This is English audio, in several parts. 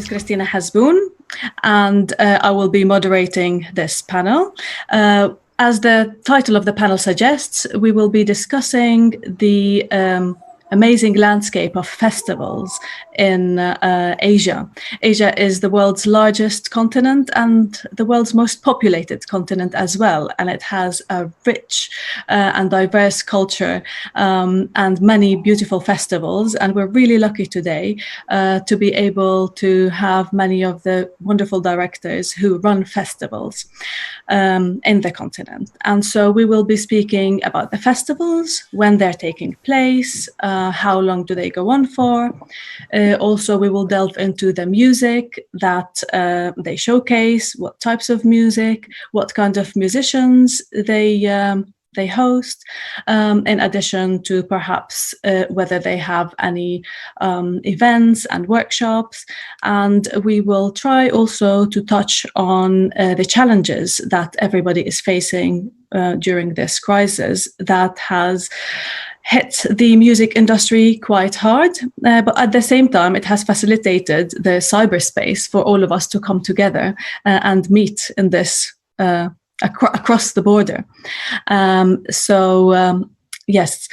Christina Hasboon, and I will be moderating this panel. As the title of the panel suggests, we will be discussing the amazing landscape of festivals in Asia. Asia is the world's largest continent and the world's most populated continent as well, and it has a rich and diverse culture and many beautiful festivals. And we're really lucky today to be able to have many of the wonderful directors who run festivals in the continent. And so we will be speaking about the festivals, when they're taking place, how long do they go on for. Also, we will delve into the music that they showcase, what types of music, what kind of musicians they host, in addition to perhaps whether they have any events and workshops. And we will try also to touch on the challenges that everybody is facing during this crisis that has hit the music industry quite hard, but at the same time, it has facilitated the cyberspace for all of us to come together and meet in this across the border. Yes,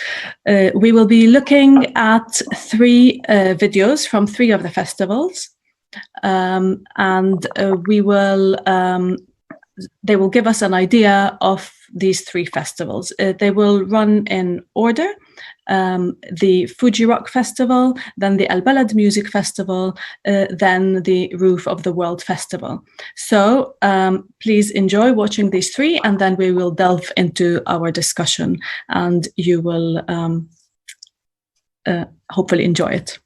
we will be looking at 3 videos from 3 of the festivals, and they will give us an idea of these 3 festivals. They will run in order: the Fuji Rock Festival, then the Al Balad Music Festival, then the Roof of the World Festival. So please enjoy watching these 3, and then we will delve into our discussion, and you will hopefully enjoy it.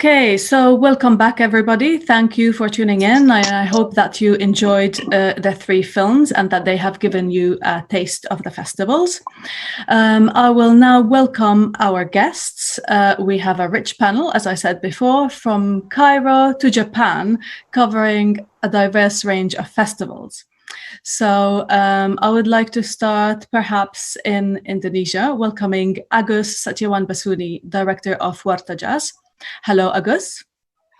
Okay, so welcome back, everybody. Thank you for tuning in. I hope that you enjoyed the 3 films and that they have given you a taste of the festivals. I will now welcome our guests. We have a rich panel, as I said before, from Cairo to Japan, covering a diverse range of festivals. So I would like to start perhaps in Indonesia, welcoming Agus Satyawan Basuni, Director of Warta Jazz. Hello, Agus.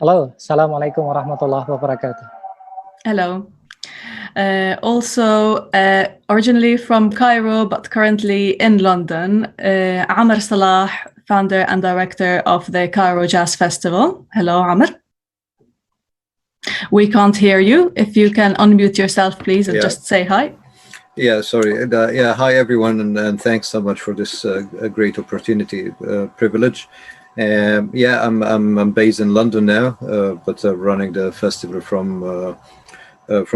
Hello. Assalamualaikum warahmatullahi wabarakatuh. Hello. Also, originally from Cairo, but currently in London, Amr Salah, founder and director of the Cairo Jazz Festival. Hello, Amr. We can't hear you. If you can unmute yourself, please, and just say hi. Yeah, sorry. Hi, everyone, and thanks so much for this great opportunity, privilege. I'm based in London now, but running the festival from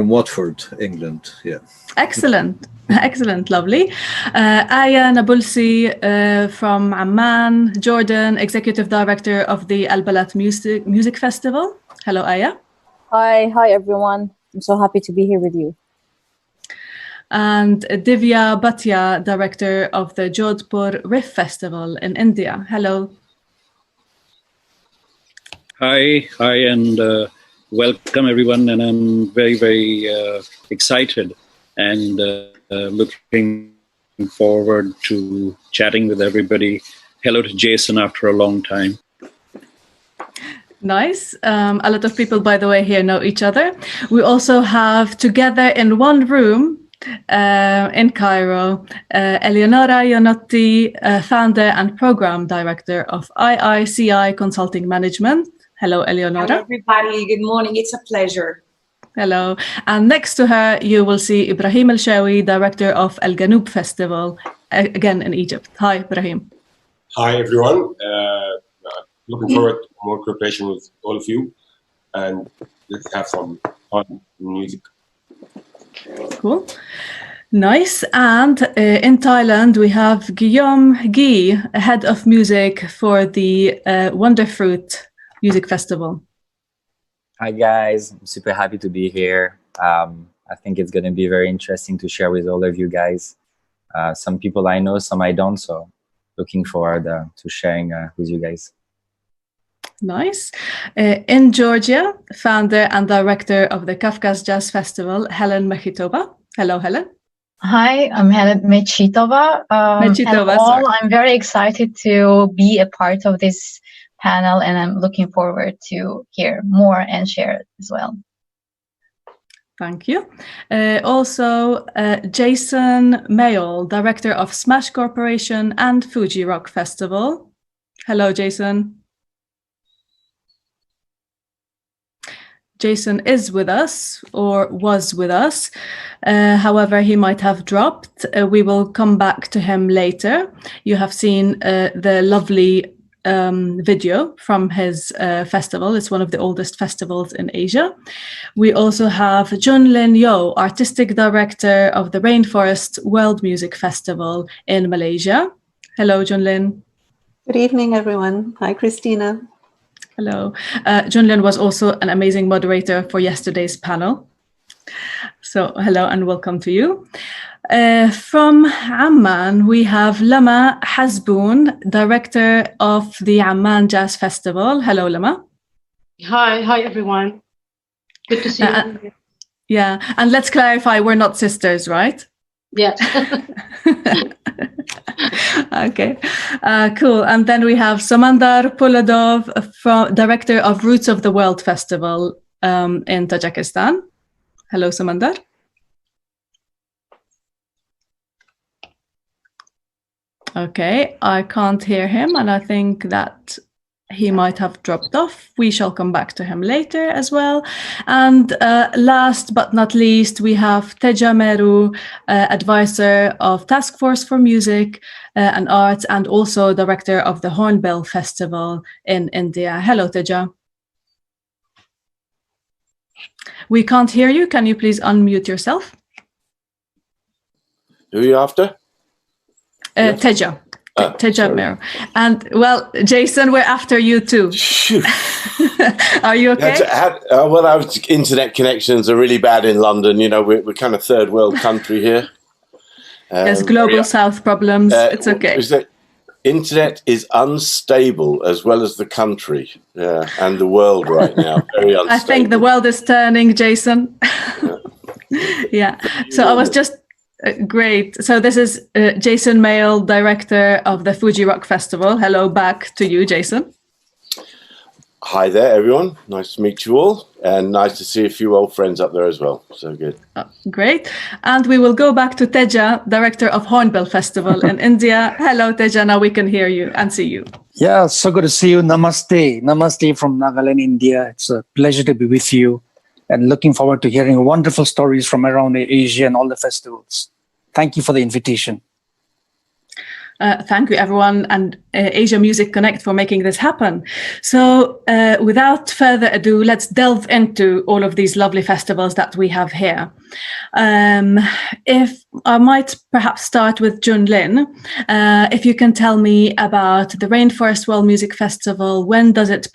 Watford, England. Yeah. Excellent, excellent, lovely. Aya Nabulsi from Amman, Jordan, executive director of the Al Balat Music Festival. Hello, Aya. Hi, everyone. I'm so happy to be here with you. And Divya Bhatia, director of the Jodhpur Riff Festival in India. Hello. Hi, and welcome everyone. And I'm very, very excited and looking forward to chatting with everybody. Hello to Jason after a long time. Nice. A lot of people, by the way, here know each other. We also have together in one room in Cairo, Eleonora Ionotti, founder and program director of IICI Consulting Management. Hello, Eleonora. Hello, everybody. Good morning. It's a pleasure. Hello. And next to her, you will see Ibrahim El-Shawi, director of El Ganoub Festival, again in Egypt. Hi, Ibrahim. Hi, everyone. Looking forward to more cooperation with all of you, and let's have some fun music. Cool. Nice. And in Thailand, we have Guillaume Guy, head of music for the Wonderfruit Music Festival. Hi guys, I'm super happy to be here. I think it's going to be very interesting to share with all of you guys. Some people I know, some I don't, so looking forward to sharing with you guys. Nice. In Georgia, founder and director of the Kafkas Jazz Festival, Helen Mechitova. Hello, Helen. Hi, I'm Helen Mechitova. Mechitova, sorry. I'm very excited to be a part of this panel, and I'm looking forward to hear more and share it as well. Thank you. Also, Jason Mayall, director of Smash Corporation and Fuji Rock Festival. Hello, Jason. Jason is with us or was with us. However, he might have dropped. We will come back to him later. You have seen the lovely video from his festival. It's one of the oldest festivals in Asia. We also have Junlin Yo, artistic director of the Rainforest World Music Festival in Malaysia. Hello, Junlin. Good evening, everyone. Hi, Christina. Hello. Junlin was also an amazing moderator for yesterday's panel. So hello and welcome to you. From Amman, we have Lama Hasboun, director of the Amman Jazz Festival. Hello, Lama. Hi, everyone. Good to see you. Yeah, and let's clarify, we're not sisters, right? Yes. Okay, cool. And then we have Samandar Poladov, director of Roots of the World Festival in Tajikistan. Hello, Samandar. Okay, I can't hear him, and I think that he might have dropped off. We shall come back to him later as well. And last but not least, we have Teja Meru, advisor of Task Force for Music and Arts, and also director of the Hornbill Festival in India. Hello, Teja. We can't hear you. Can you please unmute yourself? Who are you after? Yes. Teja. Teja Meru. And well, Jason, we're after you too. Are you okay? Well, our internet connections are really bad in London. You know, we're kind of third world country here. There's global south problems. It's okay. Internet is unstable as well as the country and the world right now. Very unstable. I think the world is turning, Jason. Yeah. So I was just great. So this is Jason Mayall, director of the Fuji Rock Festival. Hello back to you, Jason. Hi there, everyone. Nice to meet you all, and nice to see a few old friends up there as well. So good. Great. And we will go back to Teja, director of Hornbill Festival in India. Hello, Teja. Now we can hear you and see you. Yeah, so good to see you. Namaste. Namaste from Nagaland, India. It's a pleasure to be with you and looking forward to hearing wonderful stories from around Asia and all the festivals. Thank you for the invitation. Thank you, everyone, and Asia Music Connect for making this happen. So without further ado, let's delve into all of these lovely festivals that we have here. If I might perhaps start with Junlin, if you can tell me about the Rainforest World Music Festival, when does it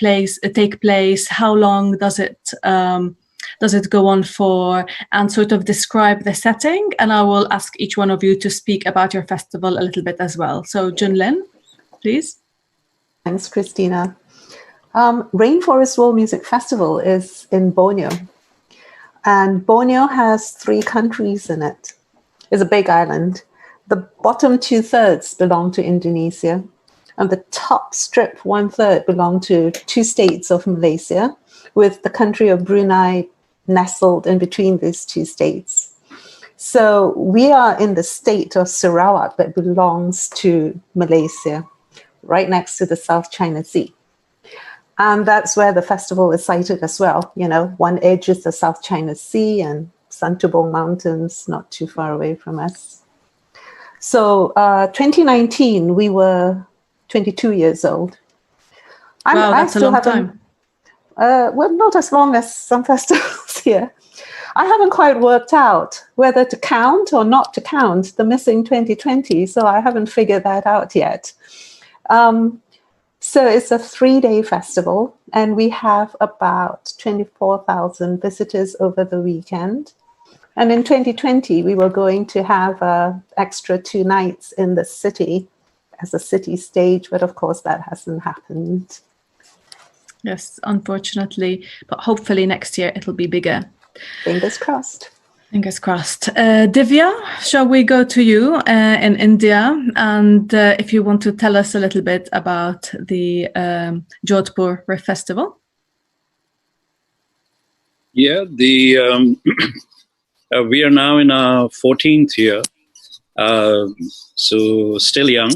take place, how long does it go on for, and sort of describe the setting, and I will ask each one of you to speak about your festival a little bit as well. So Junlin, please. Thanks, Christina. Rainforest World Music Festival is in Borneo, and Borneo has 3 countries in it. It's a big island. The bottom 2/3 belong to Indonesia, and the top strip 1/3 belong to 2 states of Malaysia, with the country of Brunei nestled in between these 2 states. So we are in the state of Sarawak that belongs to Malaysia, right next to the South China Sea. And that's where the festival is sited as well. You know, one edge is the South China Sea and Santubong Mountains, not too far away from us. So 2019, we were 22 years old. Wow, that's a long time. Well, not as long as some festivals here. I haven't quite worked out whether to count or not to count the missing 2020, so I haven't figured that out yet. So it's a 3-day festival, and we have about 24,000 visitors over the weekend. And in 2020, we were going to have an extra 2 nights in the city as a city stage, but of course that hasn't happened. Yes, unfortunately, but hopefully next year it'll be bigger. Fingers crossed. Fingers crossed. Divya, shall we go to you in India? And if you want to tell us a little bit about the Jodhpur Festival. Yeah, the we are now in our 14th year, so still young,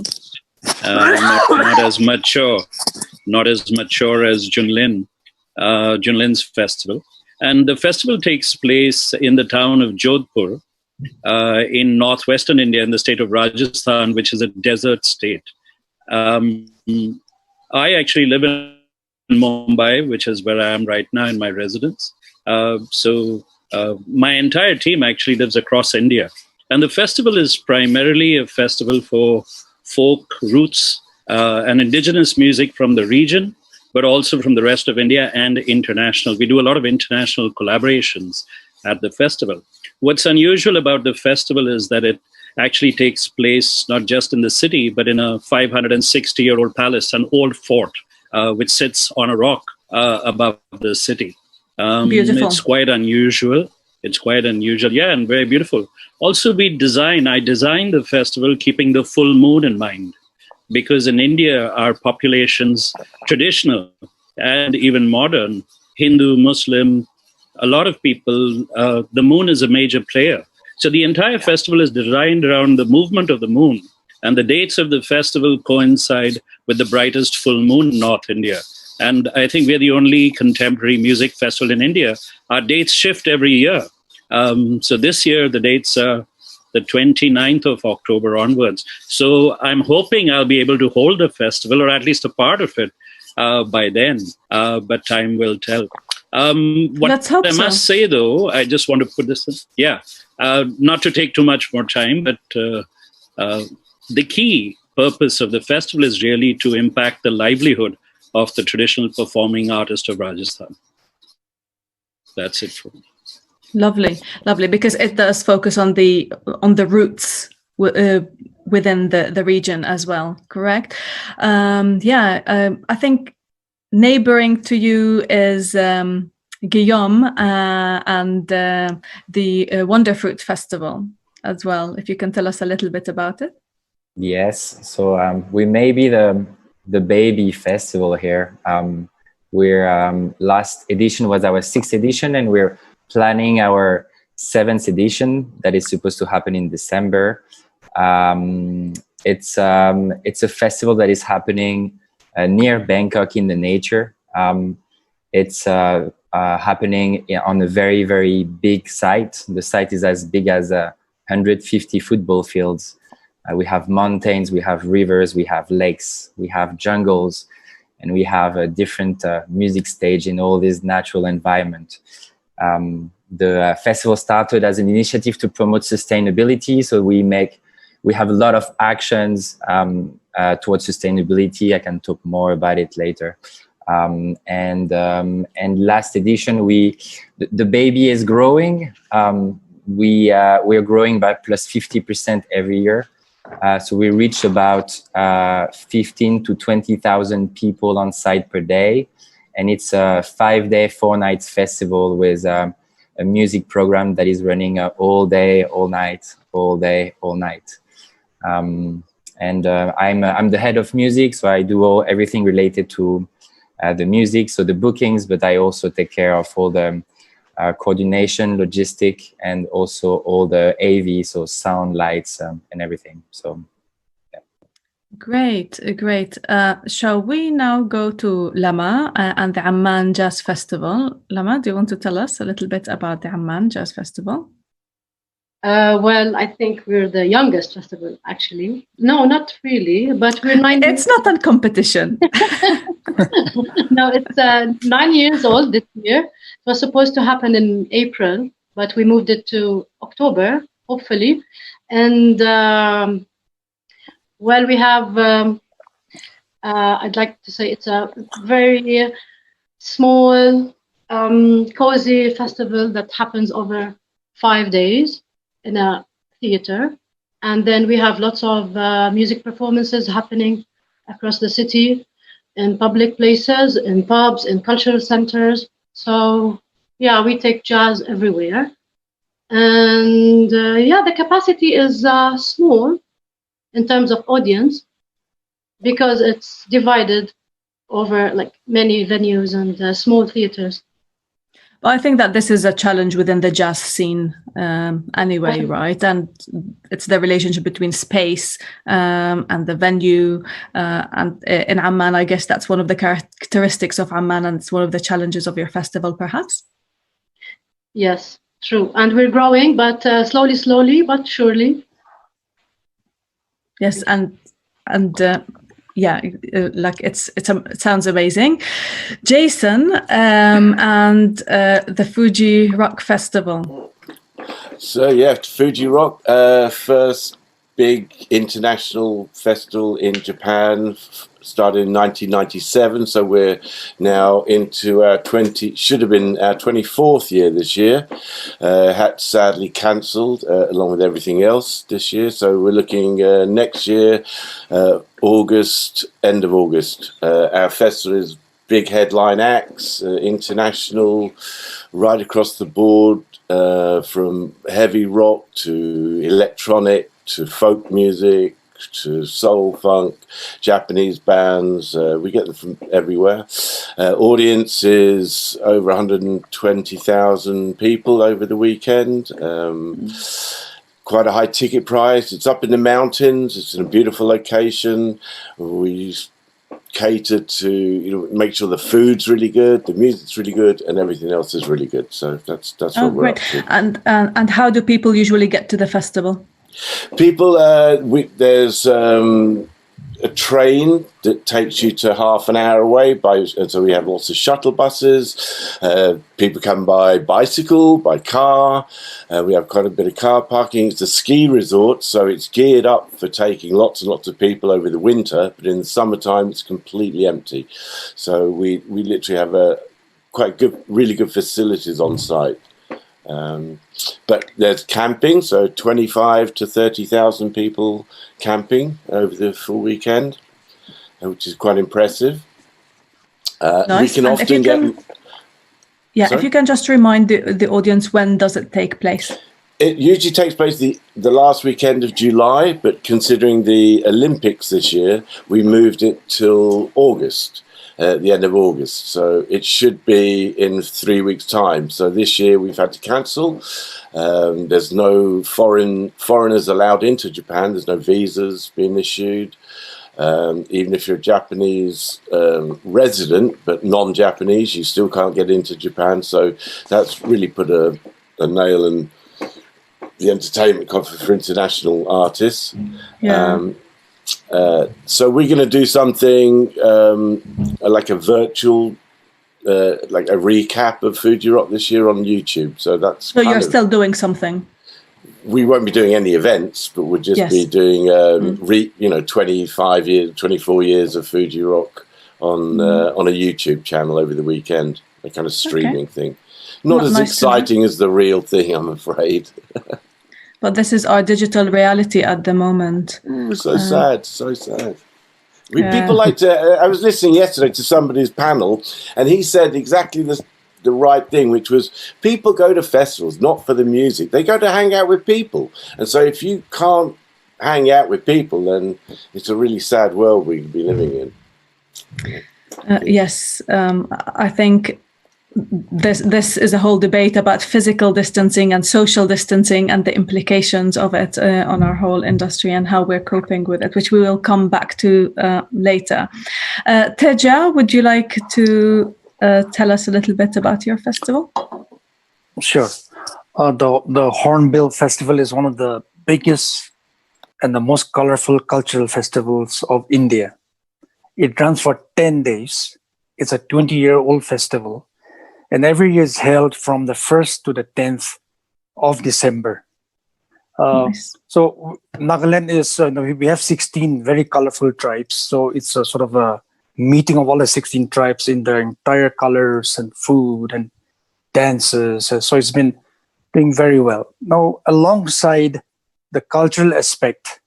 not as mature as Junlin's festival. And the festival takes place in the town of Jodhpur in northwestern India, in the state of Rajasthan, which is a desert state. I actually live in Mumbai, which is where I am right now in my residence. So my entire team actually lives across India. And the festival is primarily a festival for folk roots and indigenous music from the region, but also from the rest of India and international. We do a lot of international collaborations at the festival. What's unusual about the festival is that it actually takes place not just in the city, but in a 560-year-old palace, an old fort, which sits on a rock above the city. Beautiful. It's quite unusual. Yeah, and very beautiful. Also, I designed the festival keeping the full moon in mind. Because in India, our populations, traditional and even modern, Hindu, Muslim, a lot of people, the moon is a major player. So the entire festival is designed around the movement of the moon. And the dates of the festival coincide with the brightest full moon in North India. And I think we're the only contemporary music festival in India. Our dates shift every year. So this year, the dates are the 29th of October onwards. So I'm hoping I'll be able to hold a festival, or at least a part of it, by then. But time will tell. Let's hope I must say, though, I just want to put this in. Yeah, not to take too much more time, but the key purpose of the festival is really to impact the livelihood of the traditional performing artist of Rajasthan. That's it for me. Lovely, lovely, because it does focus on the roots within the region as well, correct? I think neighboring to you is Guillaume and the Wonder Fruit Festival as well. If you can tell us a little bit about it. Yes, so we may be the baby festival here. We're last edition was our 6th edition, and we're planning our 7th edition that is supposed to happen in December. It's a festival that is happening near Bangkok in the nature. It's happening on a very, very big site. The site is as big as 150 football fields. We have mountains, we have rivers, we have lakes, we have jungles, and we have a different music stage in all this natural environment. The festival started as an initiative to promote sustainability. So we have a lot of actions towards sustainability. I can talk more about it later. And last edition, the baby is growing. We're growing by plus 50% every year. So we reach about 15 to 20,000 people on site per day. And it's a 5-day, 4-night festival with a music program that is running all day, all night, all day, all night. I'm the head of music, so I do everything related to the music, so the bookings, but I also take care of all the coordination, logistic, and also all the AV, so sound, lights, and everything. So. Great, great. Shall we now go to Lama and the Amman Jazz Festival? Lama, do you want to tell us a little bit about the Amman Jazz Festival? Well, I think we're the youngest festival, actually. No, not really, but we're 9 years. It's not a competition. No, it's 9 years old this year. It was supposed to happen in April, but we moved it to October, hopefully. And well, we have, I'd like to say it's a very small, cozy festival that happens over 5 days in a theater. And then we have lots of music performances happening across the city, in public places, in pubs, in cultural centers. So, yeah, we take jazz everywhere. And yeah, the capacity is small in terms of audience, because it's divided over like many venues and small theaters. Well, I think that this is a challenge within the jazz scene anyway, right? And it's the relationship between space and the venue. And in Amman, I guess that's one of the characteristics of Amman, and it's one of the challenges of your festival, perhaps? Yes, true. And we're growing, but slowly, but surely. Yes, and yeah, like it sounds amazing. Jason and the Fuji Rock Festival. So yeah, Fuji Rock, first big international festival in Japan, started in 1997. So we're now into our should have been our 24th year this year. Had sadly cancelled along with everything else this year. So we're looking next year, August, end of August. Our festival is big headline acts, international, right across the board, from heavy rock to electronic to folk music to soul funk, Japanese bands. We get them from everywhere. Audience is over 120,000 people over the weekend. Quite a high ticket price. It's up in the mountains. It's in a beautiful location. We cater to make sure the food's really good, the music's really good, and everything else is really good. So that's what we're up to. And how do people usually get to the festival? People, there's a train that takes you to half an hour away. So we have lots of shuttle buses. People come by bicycle, by car. We have quite a bit of car parking. It's a ski resort, so it's geared up for taking lots and lots of people over the winter. But in the summertime, it's completely empty. So we literally have quite good, really good facilities on site. But there's camping, so 25 to 30,000 people camping over the full weekend, which is quite impressive. Nice. We can often Yeah, if you can just remind the audience, when does it take place? It usually takes place the last weekend of July, but considering the Olympics this year, we moved it till August. At the end of August, so it should be in 3 weeks' time. So this year we've had to cancel. There's no foreigners allowed into Japan. There's no visas being issued. Even if you're a Japanese resident but non-Japanese, you still can't get into Japan. So that's really put a nail in the entertainment conference for international artists. Yeah. So we're going to do something like a virtual, like a recap of Fuji Rock this year on YouTube. So that's. So you're still doing something. We won't be doing any events, but we'll just be doing, 24 years of Fuji Rock on a YouTube channel over the weekend, a kind of streaming thing. Not as exciting as the real thing, I'm afraid. But this is our digital reality at the moment. So sad, so sad. People like to. I was listening yesterday to somebody's panel, and he said exactly the right thing, which was people go to festivals not for the music; they go to hang out with people. And so, if you can't hang out with people, then it's a really sad world we could be living in. Yes, I think this is a whole debate about physical distancing and social distancing and the implications of it on our whole industry and how we're coping with it, which we will come back to later. Teja, would you like to tell us a little bit about your festival? Sure. The Hornbill Festival is one of the biggest and the most colorful cultural festivals of India. It runs for 10 days. It's a 20-year-old festival. And every year is held from the 1st to the 10th of December. Nice. So Nagaland is, we have 16 very colorful tribes. So it's a sort of a meeting of all the 16 tribes in their entire colors and food and dances. So it's been doing very well. Now, alongside the cultural aspect,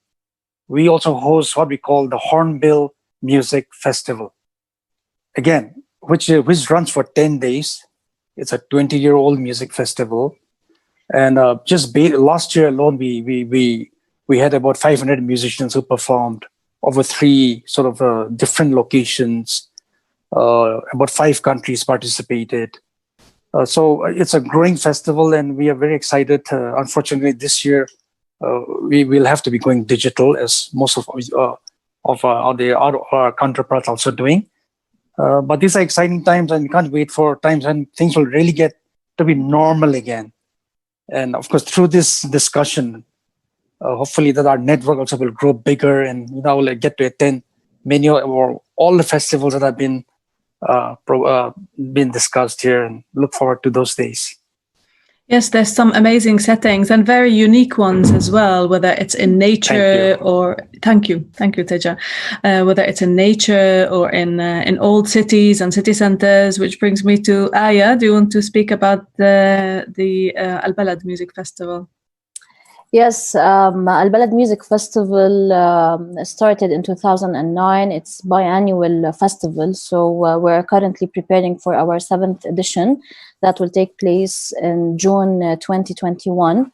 we also host what we call the Hornbill Music Festival. Again, which runs for 10 days. It's a 20-year-old music festival. And last year alone, we had about 500 musicians who performed over 3 sort of different locations. About 5 countries participated. So it's a growing festival, and we are very excited. Unfortunately, this year we will have to be going digital, as most of our counterparts also doing. But these are exciting times, and we can't wait for times when things will really get to be normal again. And of course, through this discussion, hopefully that our network also will grow bigger, and we'll get to attend many or all the festivals that have been discussed here, and look forward to those days. Yes, there's some amazing settings and very unique ones as well, whether it's in nature or thank you, Teja. Whether it's in nature or in old cities and city centers, which brings me to Aya. Do you want to speak about the Al Balad Music Festival? Yes, Al Balad Music Festival started in 2009. It's biannual festival, so we're currently preparing for our 7th edition that will take place in June 2021.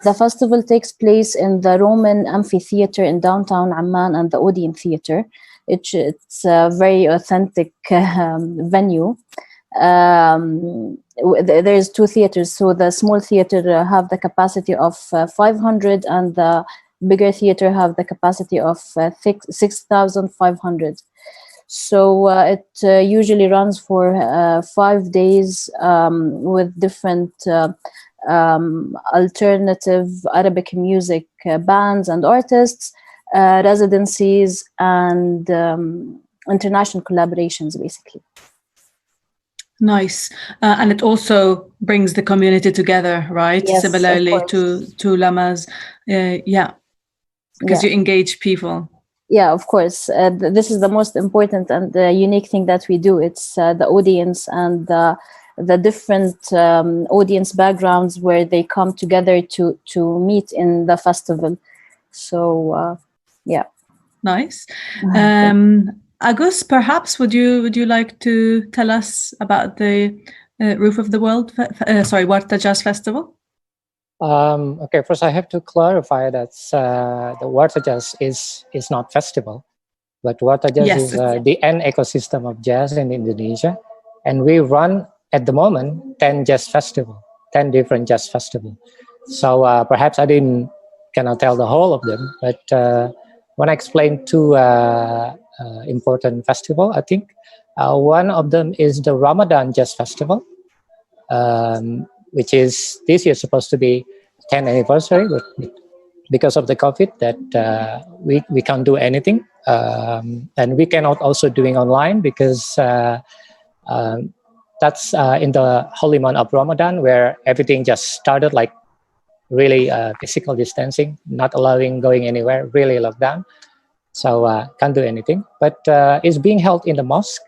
The festival takes place in the Roman Amphitheater in downtown Amman and the Odeon Theater. It's a very authentic venue. There's 2 theaters, so the small theater have the capacity of 500, and the bigger theater have the capacity of 6,500. So it usually runs for 5 days with different alternative Arabic music bands and artists, residencies, and international collaborations, basically. Nice. And it also brings the community together, right? Yes, similarly to Lamas. Because you engage people. Yeah, of course. This is the most important and the unique thing that we do. It's the audience and the different audience backgrounds where they come together to meet in the festival. So, yeah. Nice. Agus, perhaps would you like to tell us about the Roof of the World, Warta Jazz Festival? Okay, first I have to clarify that the Warta Jazz is not festival, but Warta Jazz is the end ecosystem of jazz in Indonesia, and we run at the moment 10 different jazz festival. So perhaps I cannot tell the whole of them, but when I explain 2 important festival, I think one of them is the Ramadan Jazz Festival, which is this year supposed to be 10th anniversary, but because of the COVID that we can't do anything, and we cannot also doing online because that's in the holy month of Ramadan, where everything just started like really physical distancing, not allowing going anywhere, really lockdown. So can't do anything, but it's being held in the mosque,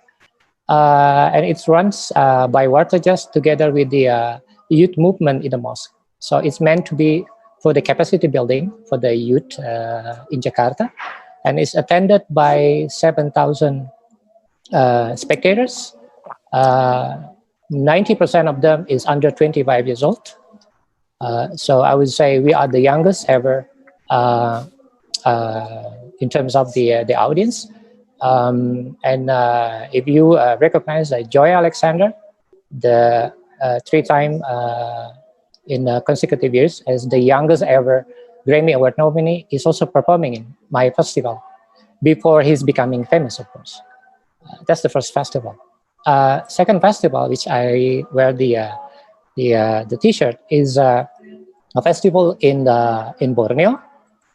and it runs by Warta Jazz together with the youth movement in the mosque. So it's meant to be for the capacity building for the youth in Jakarta, and it's attended by 7,000 spectators. 90% of them is under 25 years old. So I would say we are the youngest ever in terms of the audience. And if you recognize Joy Alexander, the 3-time in consecutive years as the youngest ever Grammy Award nominee, is also performing in my festival before he's becoming famous, of course. That's the first festival. Second festival, which I wear the T-shirt, is a festival in Borneo,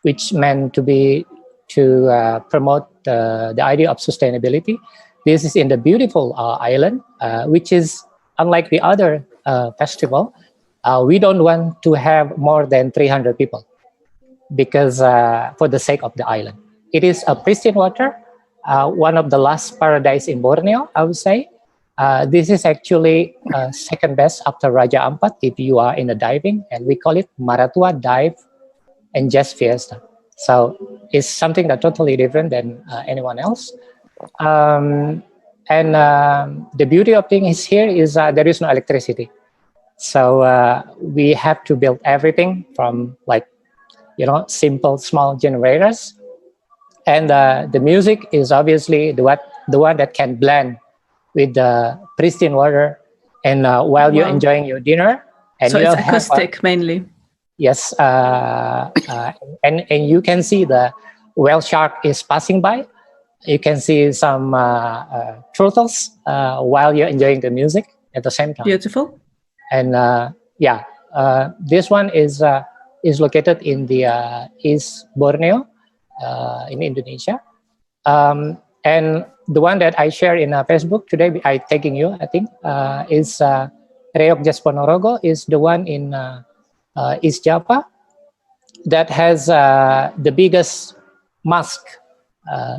which meant to promote the idea of sustainability. This is in the beautiful island, which is unlike the other festival. We don't want to have more than 300 people because for the sake of the island. It is a pristine water, one of the last paradise in Borneo, I would say. This is actually second best after Raja Ampat if you are in the diving, and we call it Maratua Dive and Jazz Fiesta. So it's something that totally different than anyone else. And the beauty of things here is there is no electricity. So we have to build everything from simple small generators. And the music is obviously the one that can blend with the pristine water, and while you're enjoying your dinner, and so it's acoustic mainly. Yes, and you can see the whale shark is passing by. You can see some turtles while you're enjoying the music at the same time. Beautiful. And this one is located in the East Borneo in Indonesia. And the one that I share in Facebook today, I tagging you, I think, is Reok Jazz Ponorogo, is the one in East Java that has the biggest mask.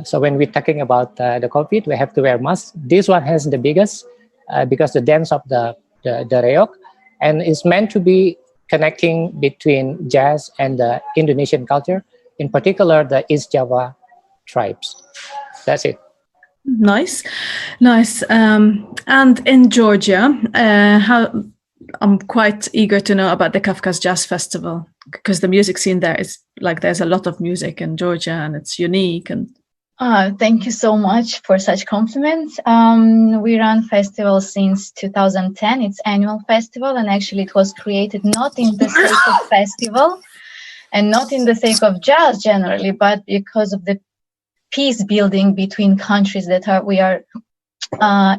So when we're talking about the COVID, we have to wear masks. This one has the biggest because the dance of the Reok, and is meant to be connecting between jazz and the Indonesian culture, in particular the East Java tribes. That's it. Nice. And in Georgia, I'm quite eager to know about the Kafkas Jazz Festival, because the music scene there is there's a lot of music in Georgia and it's unique. And thank you so much for such compliments. We run festivals since 2010. It's annual festival, and actually it was created not in the sake of festival and not in the sake of jazz generally, but because of the peace building between countries that we are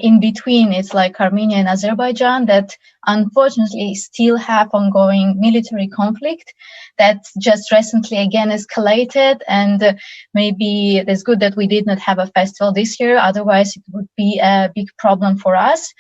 in between. It's like Armenia and Azerbaijan that unfortunately still have ongoing military conflict that just recently again escalated, and maybe it's good that we did not have a festival this year, otherwise it would be a big problem for us.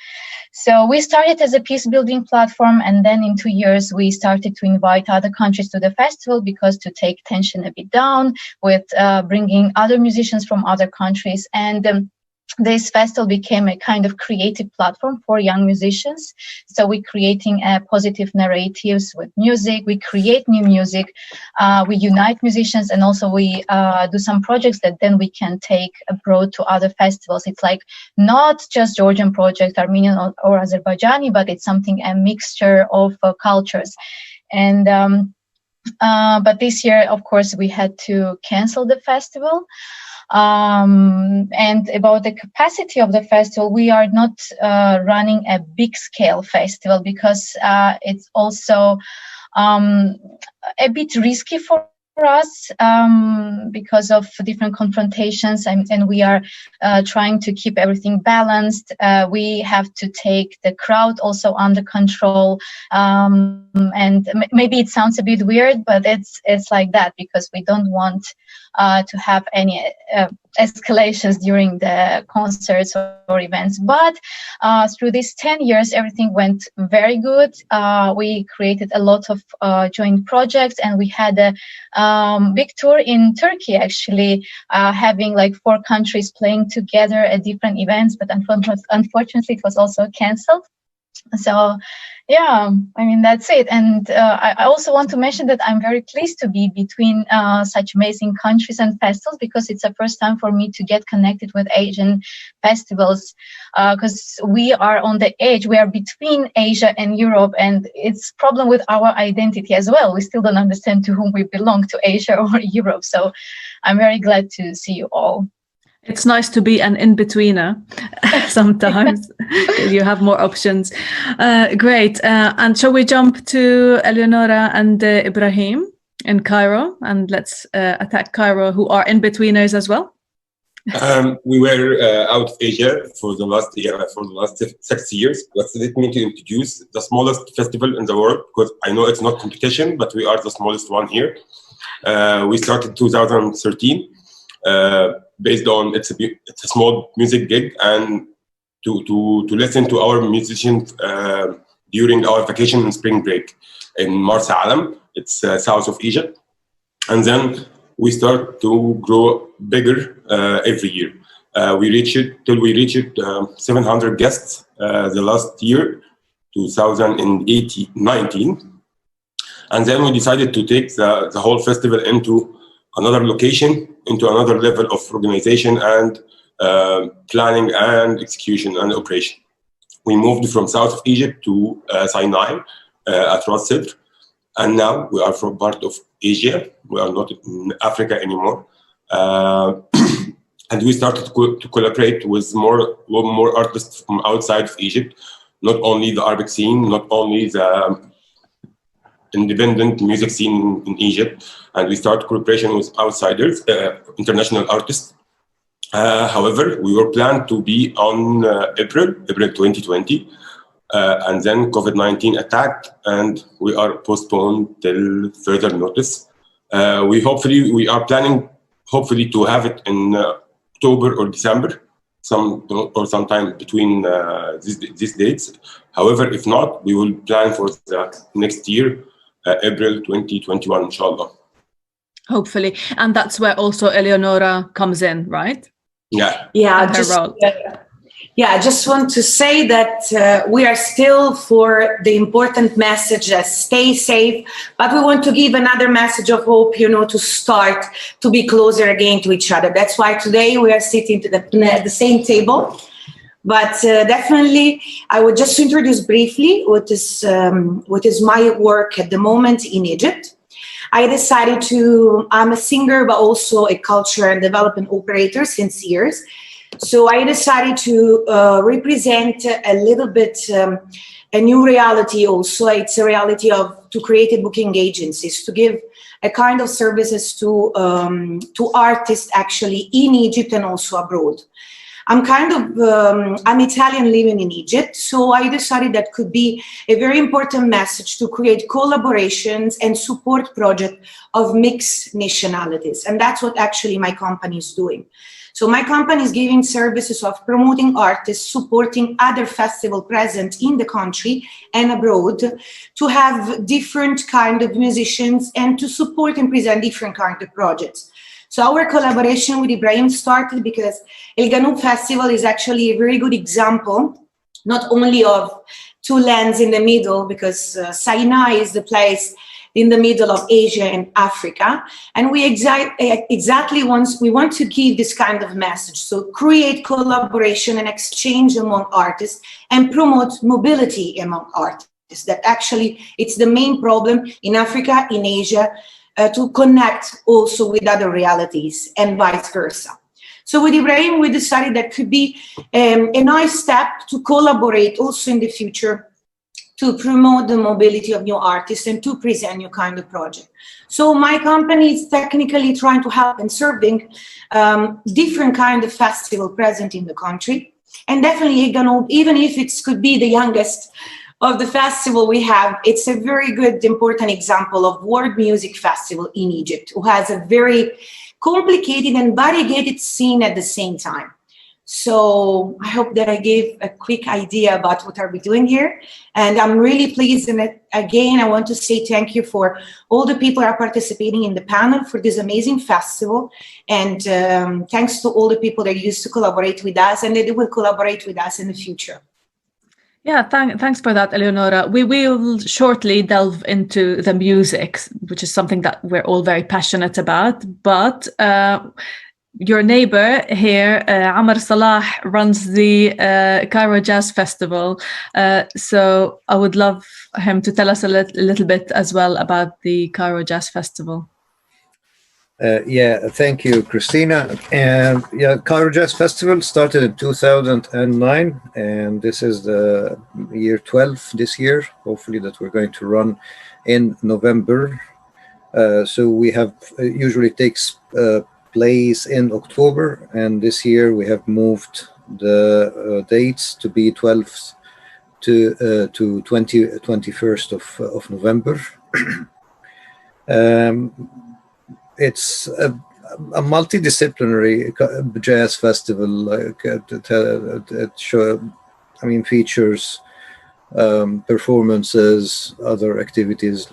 So we started as a peace building platform, and then in 2 years we started to invite other countries to the festival because to take tension a bit down with bringing other musicians from other countries. And this festival became a kind of creative platform for young musicians. So we're creating positive narratives with music. We create new music. We unite musicians, and also we do some projects that then we can take abroad to other festivals. It's like not just Georgian project, Armenian or Azerbaijani, but it's something, a mixture of cultures. And but this year, of course, we had to cancel the festival. And about the capacity of the festival, we are not running a big scale festival because it's also a bit risky for us because of different confrontations, and we are trying to keep everything balanced. We have to take the crowd also under control, and maybe it sounds a bit weird, but it's like that because we don't want to have any escalations during the concerts or events. But through these 10 years, everything went very good. We created a lot of joint projects, and we had a big tour in Turkey, actually, having like 4 countries playing together at different events, but unfortunately it was also cancelled. So yeah, I mean, that's it. And I also want to mention that I'm very pleased to be between such amazing countries and festivals, because it's the first time for me to get connected with Asian festivals, because we are on the edge. We are between Asia and Europe, and it's a problem with our identity as well. We still don't understand to whom we belong, to Asia or Europe. So I'm very glad to see you all. It's nice to be an in-betweener. sometimes because you have more options. Great. And shall we jump to Eleonora and Ibrahim in Cairo? And let's attack Cairo, who are in-betweeners as well. We were out of Asia for the last 6 years. But let me to introduce the smallest festival in the world, because I know it's not competition, but we are the smallest one here. We started 2013, based on it's a small music gig, and to listen to our musicians during our vacation and spring break in Marsa Alam. It's south of Egypt, and then we start to grow bigger every year. We reached 700 guests the last year, 2019. And then we decided to take the whole festival into another location, into another level of organization and planning and execution and operation. We moved from south of Egypt to Sinai at Ras Sedr. And now we are from part of Asia. We are not in Africa anymore. And we started to collaborate with more artists from outside of Egypt, not only the Arabic scene, not only the independent music scene in Egypt. And we started cooperation with outsiders, international artists. However, we were planned to be on April 2020. And then COVID-19 attacked, and we are postponed till further notice. We are planning, hopefully, to have it in October or December, sometime between these dates. However, if not, we will plan for the next year, April 2021, inshallah. Hopefully, and that's where also Eleonora comes in, right? Yeah. Yeah. I just want to say that we are still for the important message that stay safe, but we want to give another message of hope, to start to be closer again to each other. That's why today we are sitting at the same table. But definitely, I would just introduce briefly what is my work at the moment in Egypt. I decided I'm a singer, but also a culture and development operator since years. So I decided to represent a little bit a new reality also. It's a reality to create booking agencies, to give a kind of services to artists actually in Egypt and also abroad. I'm Italian living in Egypt, so I decided that could be a very important message to create collaborations and support projects of mixed nationalities. And that's what actually my company is doing. So my company is giving services of promoting artists, supporting other festivals present in the country and abroad, to have different kind of musicians and to support and present different kind of projects. So our collaboration with Ibrahim started because El Ganoub Festival is actually a very good example, not only of two lands in the middle, because Sinai is the place in the middle of Asia and Africa. And we exactly want to give this kind of message. So create collaboration and exchange among artists and promote mobility among artists. That actually, it's the main problem in Africa, in Asia, to connect also with other realities and vice versa. So with Ibrahim, we decided that could be a nice step to collaborate also in the future to promote the mobility of new artists and to present new kind of project. So my company is technically trying to help and serving different kind of festival present in the country. And definitely, even if it could be the youngest of the festival we have, it's a very good, important example of world music festival in Egypt, who has a very complicated and variegated scene at the same time. So I hope that I gave a quick idea about what are we doing here. And I'm really pleased. And again, I want to say thank you for all the people who are participating in the panel for this amazing festival. And thanks to all the people that used to collaborate with us and that will collaborate with us in the future. Yeah, thanks for that, Eleonora. We will shortly delve into the music, which is something that we're all very passionate about. But your neighbor here, Amr Salah, runs the Cairo Jazz Festival. So I would love him to tell us a little bit as well about the Cairo Jazz Festival. Yeah, thank you, Christina. And yeah, Cairo Jazz Festival started in 2009, and this is the year 12 this year. Hopefully, that we're going to run in November. So we have usually takes place in October, and this year we have moved the dates to be 12th to 21st of November. It's a multidisciplinary jazz festival. Like features performances, other activities,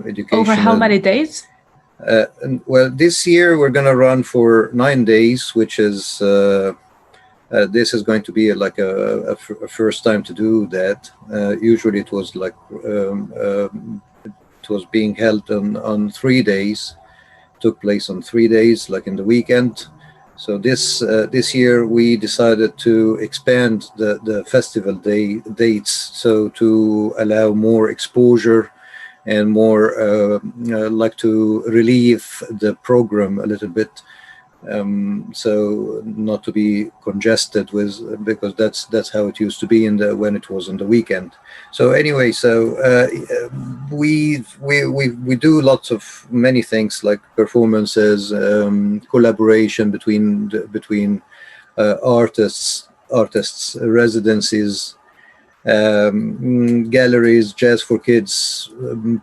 education. Over how many days? Well, this year we're going to run for 9 days, which is this is going to be like a first time to do that. Usually it was like it was being held on 3 days. Took place on 3 days, like in the weekend. So this year we decided to expand the festival dates, so to allow more exposure and more like to relieve the program a little bit, so not to be congested with, because that's how it used to be when it was on the weekend. So anyway, so we do lots of many things like performances, collaboration between artists, residencies, galleries, jazz for kids,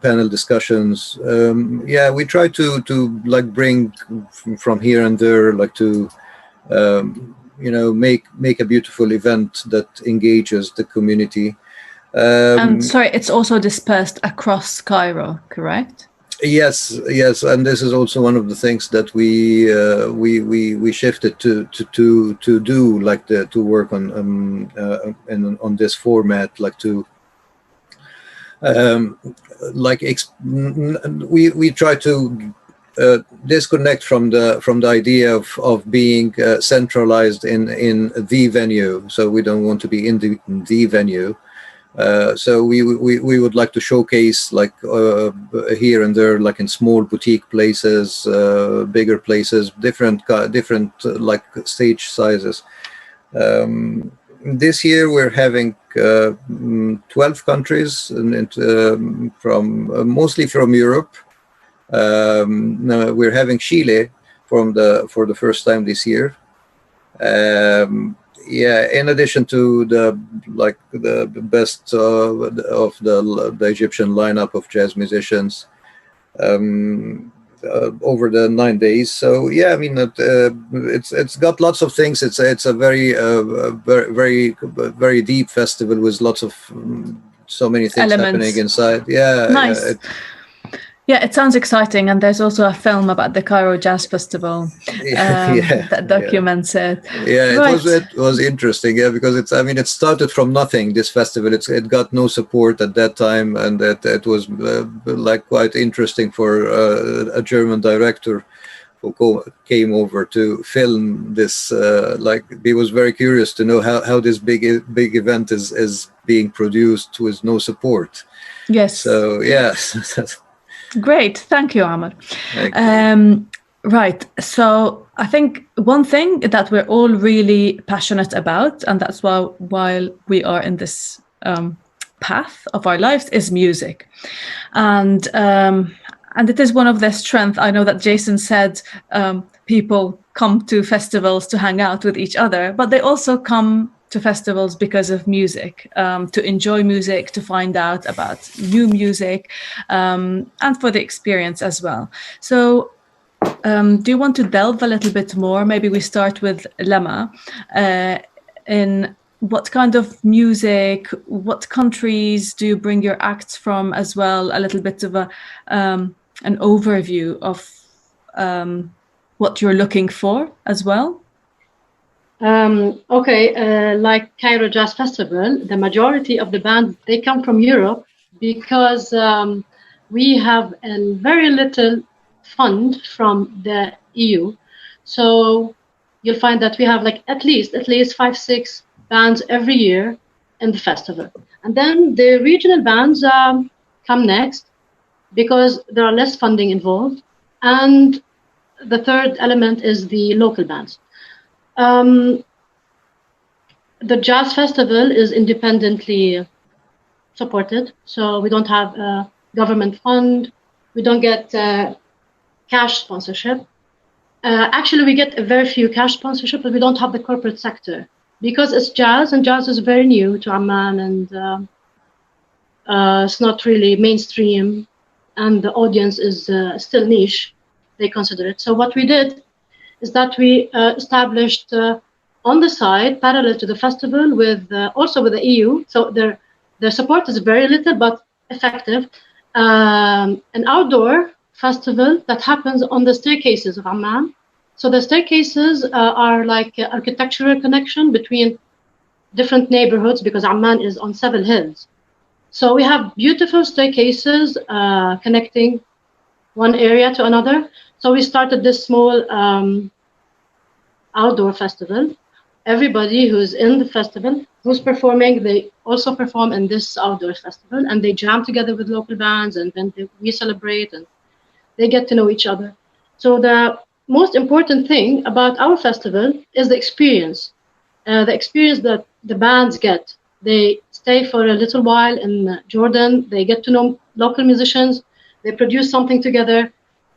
panel discussions. Yeah, we try to like bring from here and there, like to make a beautiful event that engages the community. And sorry, it's also dispersed across Cairo, correct? Yes, and this is also one of the things that we shifted to do, like to work on this format, like to we try to disconnect from the idea of being centralized in the venue. So we don't want to be in the venue. So we would like to showcase, like here and there, like in small boutique places, bigger places, different like stage sizes. This year we're having 12 countries, and mostly from Europe. We're having Chile for the first time this year. Yeah, in addition to the best of the Egyptian lineup of jazz musicians over the 9 days. So yeah, I mean, it's got lots of things. It's a very very deep festival with lots of so many things happening inside. Yeah, nice. Yeah, it sounds exciting, and there's also a film about the Cairo Jazz Festival that documents it. Yeah, it was interesting, yeah, because it started from nothing. This festival, it got no support at that time, and it was like quite interesting for a German director who came over to film this. Like, he was very curious to know how this big event is being produced with no support. Yes. So yes. Great, thank you, Ahmed. Right, so I think one thing that we're all really passionate about, and that's why we are in this path of our lives, is music, and it is one of their strengths. I know that Jason said people come to festivals to hang out with each other, but they also come to festivals because of music, to enjoy music, to find out about new music, and for the experience as well. So do you want to delve a little bit more? Maybe we start with Lema, in what kind of music, what countries do you bring your acts from as well? A little bit of an overview of what you're looking for as well. Like Cairo Jazz Festival, the majority of the bands, they come from Europe because we have a very little fund from the EU. So you'll find that we have like at least 5-6 bands every year in the festival. And then the regional bands come next because there are less funding involved. And the third element is the local bands. The jazz festival is independently supported, so we don't have a government fund. We don't get cash sponsorship. Actually, we get a very few cash sponsorship, but we don't have the corporate sector because it's jazz, and jazz is very new to Amman, and it's not really mainstream, and the audience is still niche. They consider it. So what we did is that we established on the side, parallel to the festival, with also with the EU. So their support is very little but effective. An outdoor festival that happens on the staircases of Amman. So the staircases are like architectural connection between different neighborhoods because Amman is on several hills. So we have beautiful staircases connecting one area to another. So we started this small outdoor festival. Everybody who's in the festival, who's performing, they also perform in this outdoor festival, and they jam together with local bands, and then we celebrate, and they get to know each other. So the most important thing about our festival is the experience that the bands get. They stay for a little while in Jordan, they get to know local musicians, they produce something together,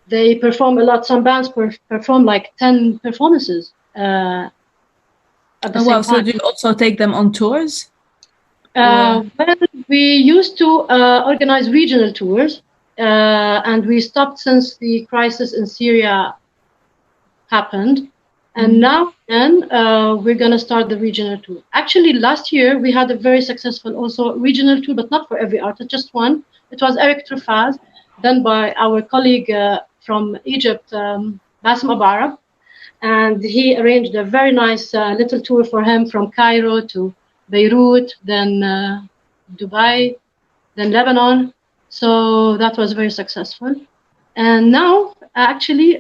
they perform a lot. Some bands perform like 10 performances at the same time. So do you also take them on tours? Well, we used to organize regional tours, and we stopped since the crisis in Syria happened. And now we're going to start the regional tour. Actually, last year we had a very successful also regional tour, but not for every artist, just one. It was Eric Trufaz, done by our colleague from Egypt, Bassem Abu Arab. And he arranged a very nice little tour for him from Cairo to Beirut, then Dubai, then Lebanon. So that was very successful. And now, actually,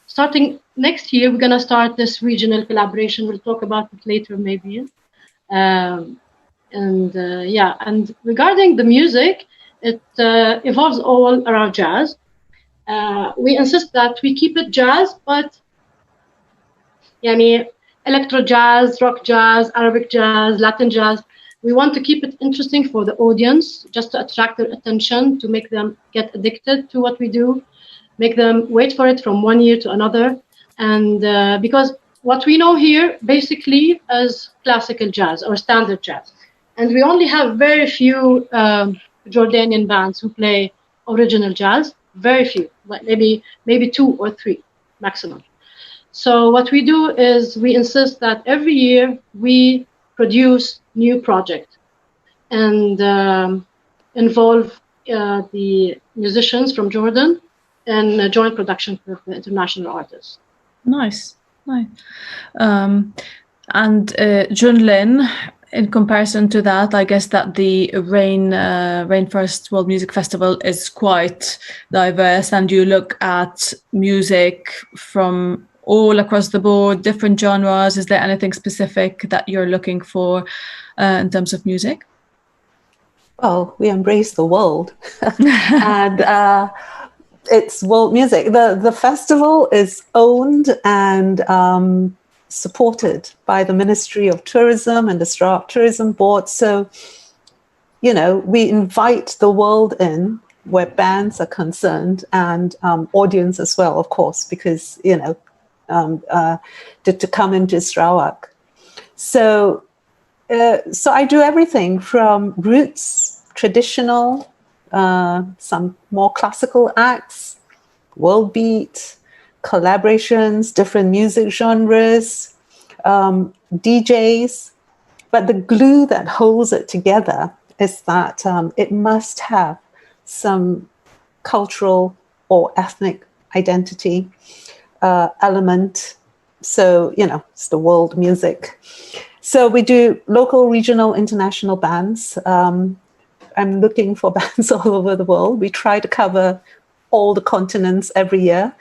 starting next year, we're going to start this regional collaboration. We'll talk about it later, maybe. And regarding the music, it evolves all around jazz. We insist that we keep it jazz, but electro jazz, rock jazz, Arabic jazz, Latin jazz. We want to keep it interesting for the audience, just to attract their attention, to make them get addicted to what we do, make them wait for it from one year to another. And because what we know here basically is classical jazz or standard jazz. And we only have very few Jordanian bands who play original jazz, very few, like maybe 2 or 3 maximum. So what we do is we insist that every year we produce new project and involve the musicians from Jordan in a joint production with the international artists. Nice. And Junlin, in comparison to that, I guess that the Rainforest World Music Festival is quite diverse, and you look at music from all across the board, different genres. Is there anything specific that you're looking for in terms of music? Well, we embrace the world, and it's world music. The festival is owned and supported by the Ministry of Tourism and the Sarawak Tourism Board. So, we invite the world in where bands are concerned, and audience as well, of course, because, to come into Sarawak. So I do everything from roots, traditional, some more classical acts, world beat, collaborations, different music genres, DJs. But the glue that holds it together is that it must have some cultural or ethnic identity element. So, it's the world music. So we do local, regional, international bands. I'm looking for bands all over the world. We try to cover all the continents every year.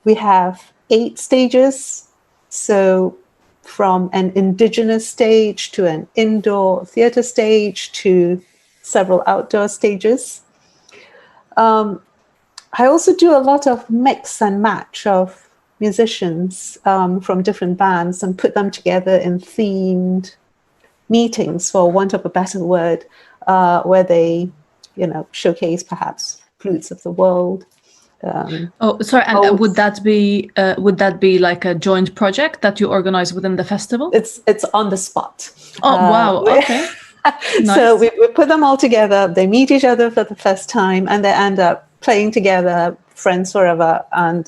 We have 8 stages. So from an indigenous stage to an indoor theater stage to several outdoor stages. I also do a lot of mix and match of musicians from different bands and put them together in themed meetings, for want of a better word, where they, showcase perhaps flutes of the world. Sorry, and would that be like a joint project that you organize within the festival? It's on the spot. Oh, wow. Okay. Nice. So we put them all together. They meet each other for the first time, and they end up playing together, friends forever. And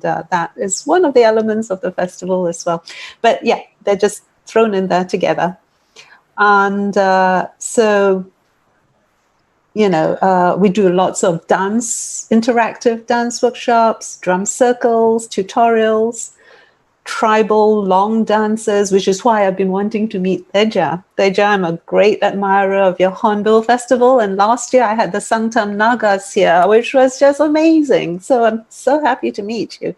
that is one of the elements of the festival as well. But yeah, they're just thrown in there together. And so, we do lots of interactive dance workshops, drum circles, tutorials, tribal long dances, which is why I've been wanting to meet Teja. Teja, I'm a great admirer of your Hornbill Festival. And last year I had the Sangtam Nagas here, which was just amazing. So I'm so happy to meet you.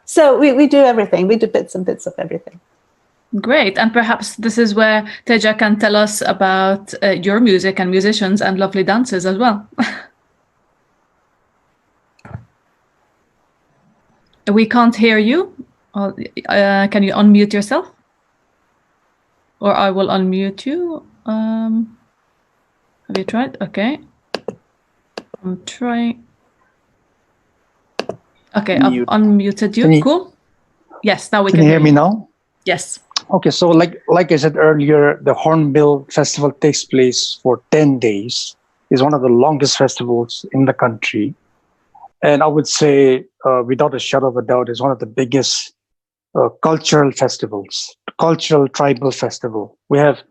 So we do everything. We do bits and bits of everything. Great. And perhaps this is where Teja can tell us about your music and musicians and lovely dances as well. We can't hear you. Can you unmute yourself? Or I will unmute you. Have you tried? Okay. I'm trying. Okay, I've unmuted you. Cool. Yes, now we can hear me now? Yes. Okay, so like I said earlier, the Hornbill Festival takes place for 10 days. It's one of the longest festivals in the country. And I would say, without a shadow of a doubt, it's one of the biggest cultural festivals, cultural tribal festival. We have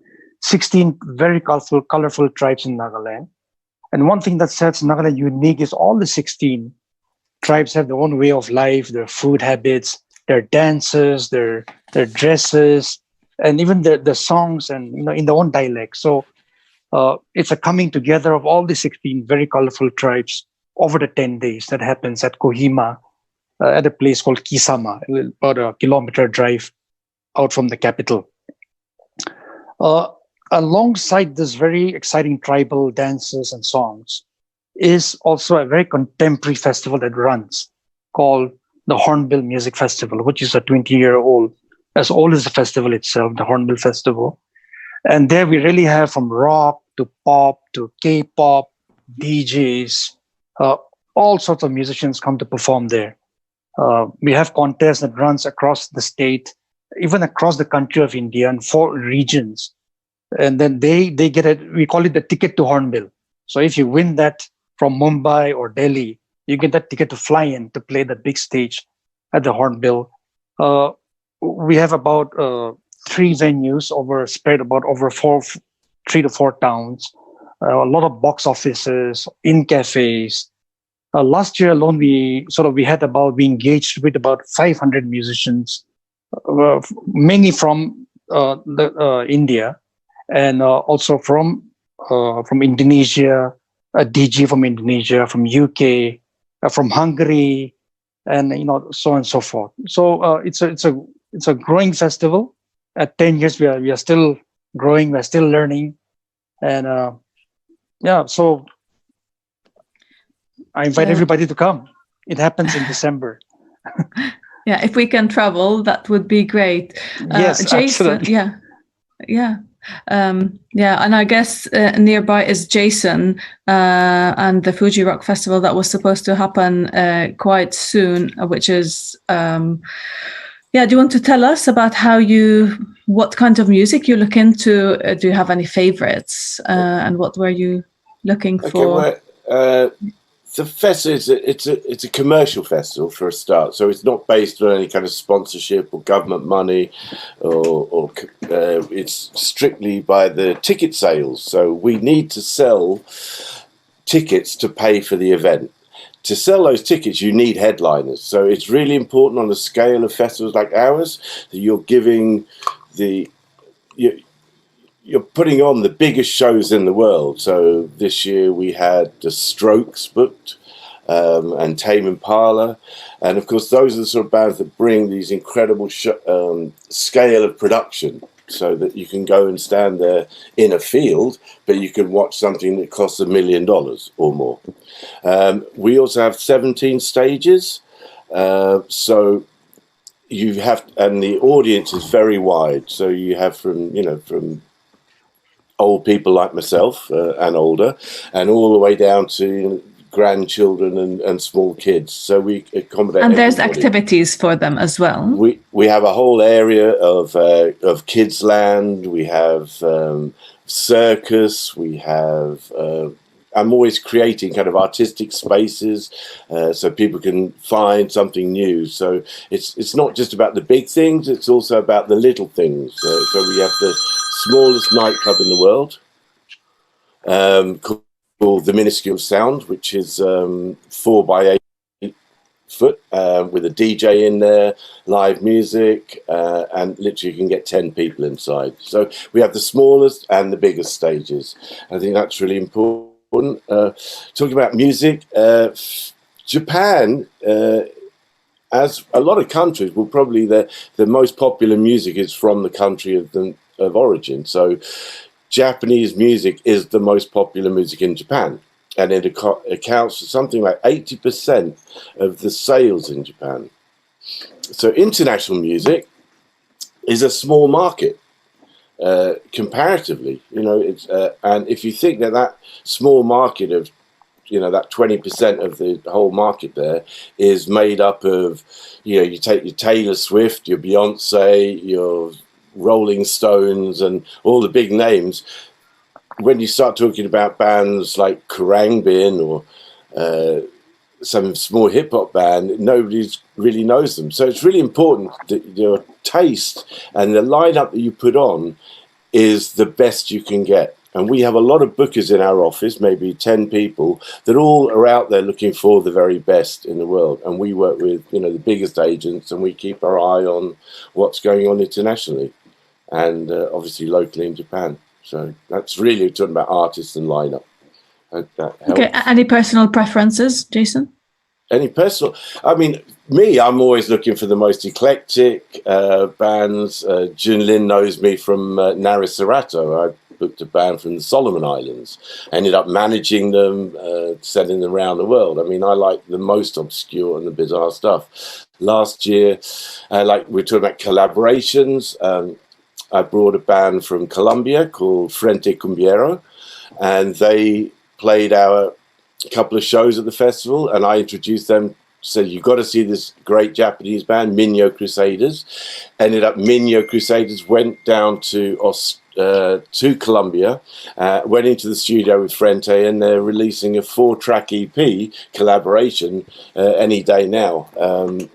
16 very colorful tribes in Nagaland. And one thing that sets Nagaland unique is all the 16 tribes have their own way of life, their food habits, their dances, their dresses, and even the songs, and in their own dialect. So it's a coming together of all the 16 very colorful tribes over the 10 days that happens at Kohima, at a place called Kisama, about a kilometer drive out from the capital. Alongside this very exciting tribal dances and songs is also a very contemporary festival that runs called the Hornbill Music Festival, which is a 20-year-old, as old as the festival itself, the Hornbill Festival. And there we really have from rock to pop to K-pop, DJs, all sorts of musicians come to perform there. We have contests that runs across the state, even across the country of India, in 4 regions. And then they get it, we call it the ticket to Hornbill. So if you win that from Mumbai or Delhi, you get that ticket to fly in to play the big stage at the Hornbill. We have about 3 venues spread about over 3 to 4 towns. A lot of box offices, in cafes. Last year alone, we engaged with about 500 musicians, many from India, and also from Indonesia, a DJ from Indonesia, from UK, from Hungary, and so on and so forth. So it's a growing festival. At 10 years, we are still growing. We're still learning, and so I invite everybody to come. It happens in December. Yeah, if we can travel, that would be great. Yes, Jason, absolutely. Yeah. And I guess nearby is Jason and the Fuji Rock Festival that was supposed to happen quite soon, which is, do you want to tell us about what kind of music you look into? Do you have any favorites? And what were you looking for? The festival it's a commercial festival for a start, so it's not based on any kind of sponsorship or government money, or it's strictly by the ticket sales. So we need to sell tickets to pay for the event. To sell those tickets, you need headliners. So it's really important on a scale of festivals like ours that you're giving you're putting on the biggest shows in the world. So this year we had the Strokes booked, and Tame Impala. And of course, those are the sort of bands that bring these incredible scale of production so that you can go and stand there in a field, but you can watch something that costs $1 million or more. We also have 17 stages, so you have, and the audience is very wide. So you have from old people like myself and older, and all the way down to grandchildren and small kids. So we accommodate. And there's activities for them as well. We have a whole area of kids land. We have circus. We have. I'm always creating kind of artistic spaces so people can find something new. So it's not just about the big things, it's also about the little things. So we have the smallest nightclub in the world called the Minuscule Sound, which is 4 by 8 foot with a DJ in there, live music, and literally you can get 10 people inside. So we have the smallest and the biggest stages. I think that's really important. Talking about music, Japan, as a lot of countries, will probably the most popular music is from the country of origin. So Japanese music is the most popular music in Japan, and it accounts for something like 80% of the sales in Japan. So international music is a small market. Comparatively, it's and if you think that small market of, that 20% of the whole market there is made up of, you take your Taylor Swift, your Beyonce, your Rolling Stones, and all the big names. When you start talking about bands like Khruangbin or some small hip hop band, nobody really knows them. So it's really important that your taste and the lineup that you put on is the best you can get. And we have a lot of bookers in our office, maybe 10 people, that all are out there looking for the very best in the world. And we work with, the biggest agents, and we keep our eye on what's going on internationally and obviously locally in Japan. So that's really talking about artists and lineup. Okay. Any personal preferences, Jason? Any personal? I mean, I'm always looking for the most eclectic bands. Junlin knows me from Narasarato. I booked a band from the Solomon Islands. Ended up managing them, sending them around the world. I mean, I like the most obscure and the bizarre stuff. Last year, like we're talking about collaborations, I brought a band from Colombia called Frente Cumbiero, and they played a couple of shows at the festival, and I introduced them, said, you've got to see this great Japanese band, Minyo Crusaders. Ended up Minyo Crusaders went down to Colombia, went into the studio with Frente, and they're releasing a 4-track EP collaboration any day now,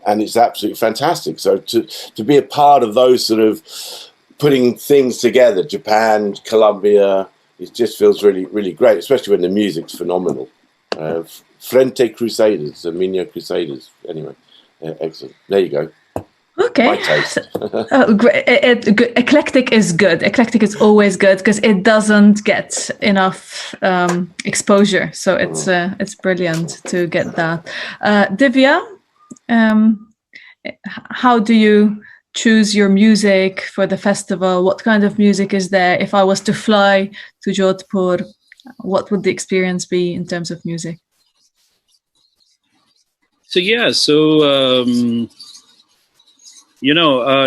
and it's absolutely fantastic. So to be a part of those sort of putting things together, Japan, Colombia, it just feels really, really great, especially when the music's phenomenal. Frente Crusaders, the Minyo Crusaders. Anyway, excellent. There you go. Okay. My taste. Great. Eclectic is good. Eclectic is always good because it doesn't get enough exposure. So it's brilliant to get that. Divya, how do you choose your music for the festival? What kind of music is there? If I was to fly to Jodhpur, what would the experience be in terms of music? So a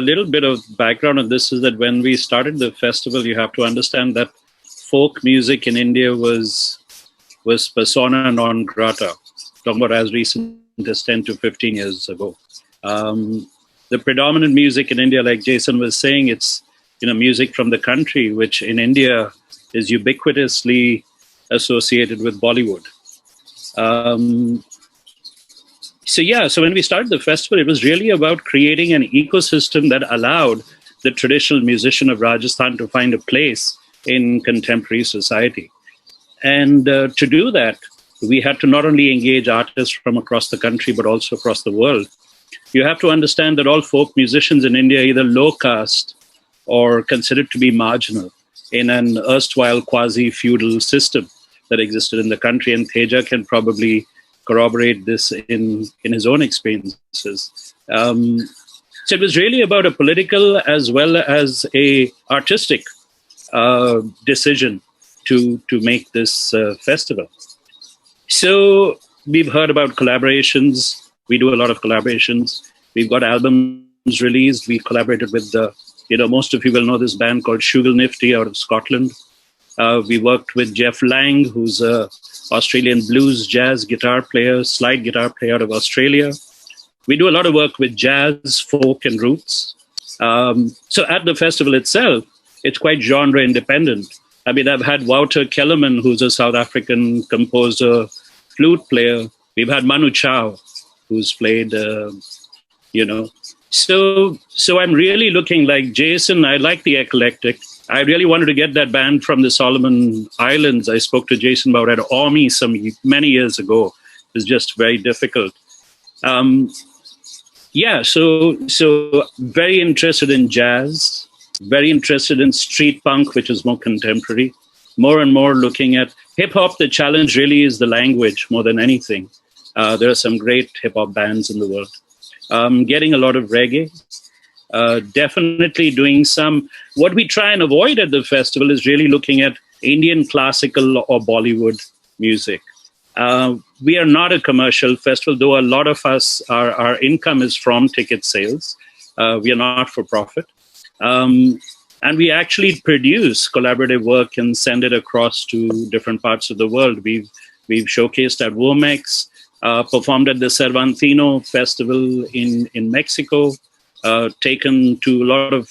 little bit of background on this is that when we started the festival, you have to understand that folk music in India was persona non grata, talking about as recent as 10 to 15 years ago. The predominant music in India, like Jason was saying, it's music from the country, which in India is ubiquitously associated with Bollywood. So when we started the festival, it was really about creating an ecosystem that allowed the traditional musician of Rajasthan to find a place in contemporary society. And to do that, we had to not only engage artists from across the country, but also across the world. You have to understand that all folk musicians in India are either low caste or considered to be marginal in an erstwhile quasi-feudal system that existed in the country. And Teja can probably corroborate this in his own experiences. So So it was really about a political as well as a artistic decision to make this festival. So we've heard about collaborations. We do a lot of collaborations. We've got albums released. We collaborated with most of you will know this band called Shugal Nifty out of Scotland. We worked with Jeff Lang, who's a Australian blues jazz guitar player, slide guitar player out of Australia. We do a lot of work with jazz, folk, and roots. So at the festival itself, it's quite genre independent. I mean, I've had Wouter Kellerman, who's a South African composer, flute player. We've had Manu Chao, who's played, So I'm really looking like Jason. I like the eclectic. I really wanted to get that band from the Solomon Islands. I spoke to Jason about it at Ormy many years ago. It was just very difficult. So very interested in jazz, very interested in street punk, which is more contemporary, more and more looking at hip hop. The challenge really is the language more than anything. There are some great hip hop bands in the world. Getting a lot of reggae, definitely doing some. What we try and avoid at the festival is really looking at Indian classical or Bollywood music. We are not a commercial festival, though a lot of us, our income is from ticket sales. We are not for profit. And we actually produce collaborative work and send it across to different parts of the world. We've showcased at Womex, performed at the Cervantino Festival in Mexico, taken to a lot of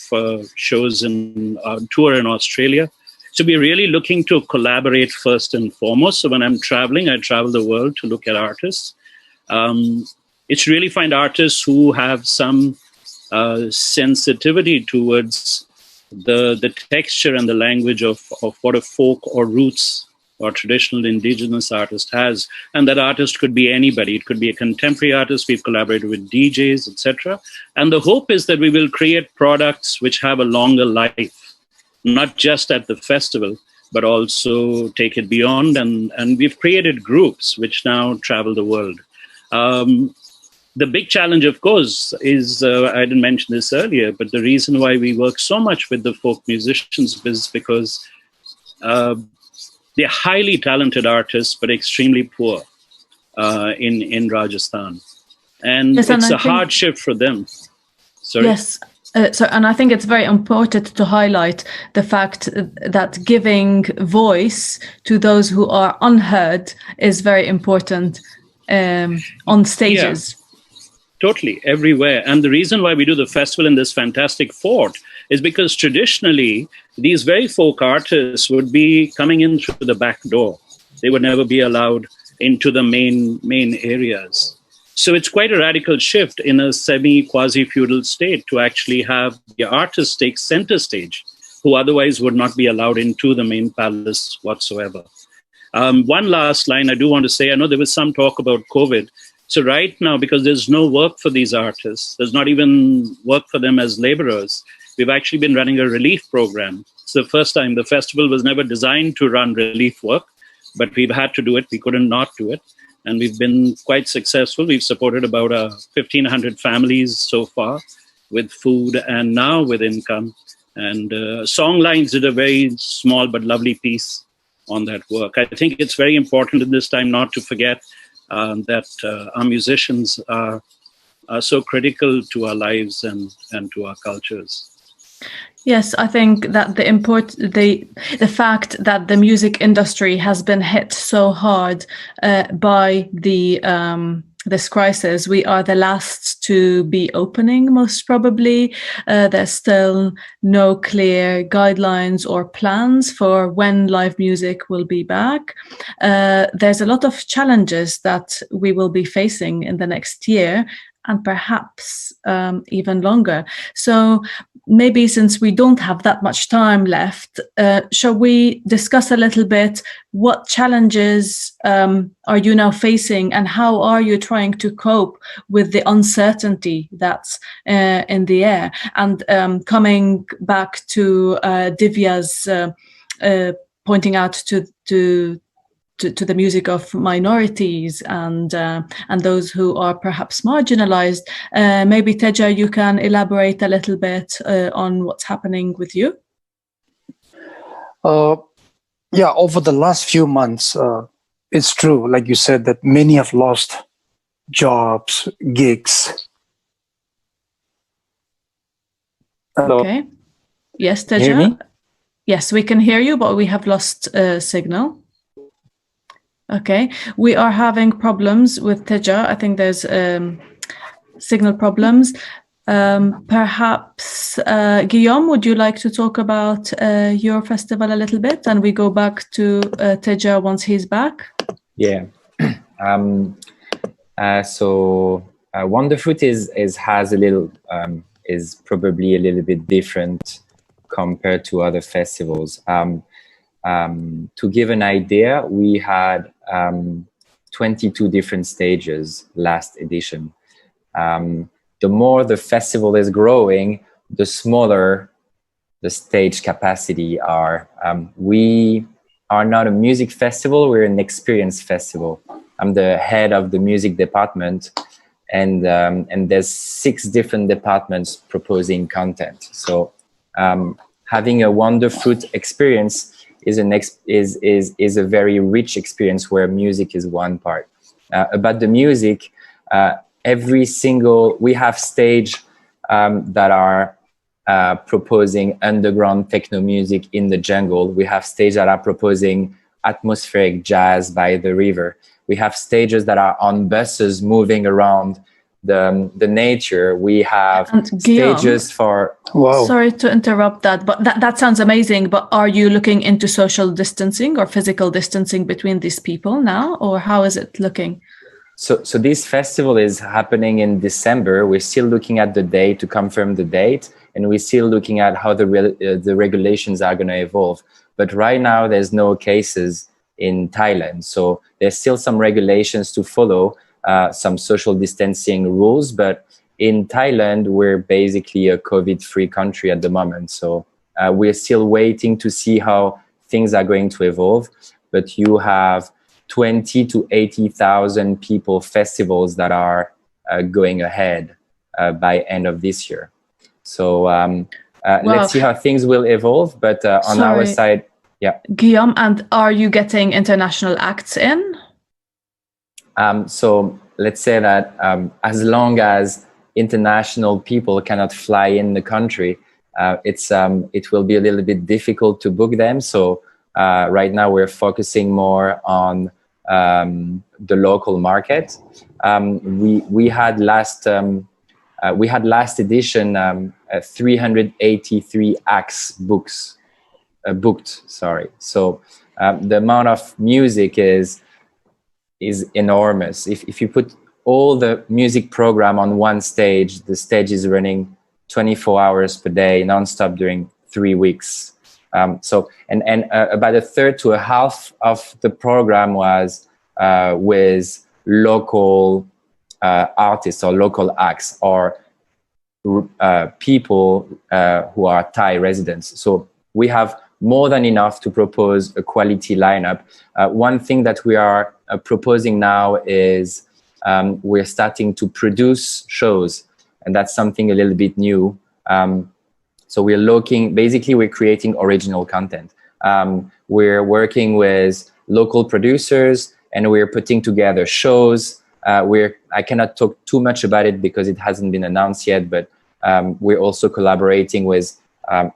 shows in tour in Australia. So we're really looking to collaborate first and foremost. So when I'm traveling, I travel the world to look at artists. It's really find artists who have some sensitivity towards the texture and the language of what a folk or roots or traditional indigenous artist has. And that artist could be anybody. It could be a contemporary artist. We've collaborated with DJs, etc. And the hope is that we will create products which have a longer life, not just at the festival, but also take it beyond. And we've created groups which now travel the world. The big challenge, of course, is, I didn't mention this earlier, but the reason why we work so much with the folk musicians is because they're highly talented artists, but extremely poor in Rajasthan. And yes, it's a hardship for them. Sorry. Yes. And I think it's very important to highlight the fact that giving voice to those who are unheard is very important on stages. Yeah. Totally, everywhere. And the reason why we do the festival in this fantastic fort is because traditionally, these very folk artists would be coming in through the back door. They would never be allowed into the main areas. So it's quite a radical shift in a semi-quasi-feudal state to actually have the artists take center stage, who otherwise would not be allowed into the main palace whatsoever. One last line I do want to say, I know there was some talk about COVID. So right now, because there's no work for these artists, there's not even work for them as laborers, we've actually been running a relief program. It's the first time. The festival was never designed to run relief work, but we've had to do it. We couldn't not do it. And we've been quite successful. We've supported about 1,500 families so far with food and now with income. And Songlines did a very small but lovely piece on that work. I think it's very important in this time not to forget that our musicians are so critical to our lives and to our cultures. Yes, I think that the fact that the music industry has been hit so hard by this crisis, we are the last to be opening, most probably. There's still no clear guidelines or plans for when live music will be back. There's a lot of challenges that we will be facing in the next year, and perhaps even longer. So maybe since we don't have that much time left, shall we discuss a little bit what challenges are you now facing and how are you trying to cope with the uncertainty that's in the air? And coming back to Divya's pointing out to to the music of minorities and those who are perhaps marginalized. Maybe Teja, you can elaborate a little bit on what's happening with you. Yeah, over the last few months, it's true, like you said, that many have lost jobs, gigs. Hello. Okay. Yes, Can you hear Teja? me? Yes, we can hear you, but we have lost signal. Okay, we are having problems with Teja. I think there's signal problems. Perhaps, Guillaume, would you like to talk about your festival a little bit? And we go back to Teja once he's back. Yeah. So Wonderfruit has a little is probably a little bit different compared to other festivals. To give an idea, we had 22 different stages last edition. The more the festival is growing, the smaller the stage capacity are. We are not a music festival, we're an experience festival. I'm the head of the music department, and there's 6 different departments proposing content. So having a Wonderfruit experience is a very rich experience where music is one part. About the music, we have stage that are proposing underground techno music in the jungle. We have stages that are proposing atmospheric jazz by the river. We have stages that are on buses moving around the nature. We have stages for... Wow. Sorry to interrupt that, but that sounds amazing. But are you looking into social distancing or physical distancing between these people now, or how is it looking? So this festival is happening in December. We're still looking at the date to confirm the date, and we're still looking at how the regulations are going to evolve. But right now, there's no cases in Thailand. So there's still some regulations to follow, some social distancing rules. But in Thailand, we're basically a COVID-free country at the moment. So we're still waiting to see how things are going to evolve. But you have 20 to 80,000 people festivals that are going ahead by end of this year. So let's see how things will evolve. But on our side, yeah. Guillaume, and are you getting international acts in? So let's say that as long as international people cannot fly in the country, it will be a little bit difficult to book them. So right now we're focusing more on the local market. We had last edition 383 acts booked. Sorry. So the amount of music is enormous. If you put all the music program on one stage, the stage is running 24 hours per day, nonstop during 3 weeks. So about a third to a half of the program was with local artists or local acts or people who are Thai residents. So we have more than enough to propose a quality lineup. One thing that we are proposing now is we're starting to produce shows, and that's something a little bit new. So we're creating original content. We're working with local producers, and we're putting together shows. I cannot talk too much about it because it hasn't been announced yet, but we're also collaborating with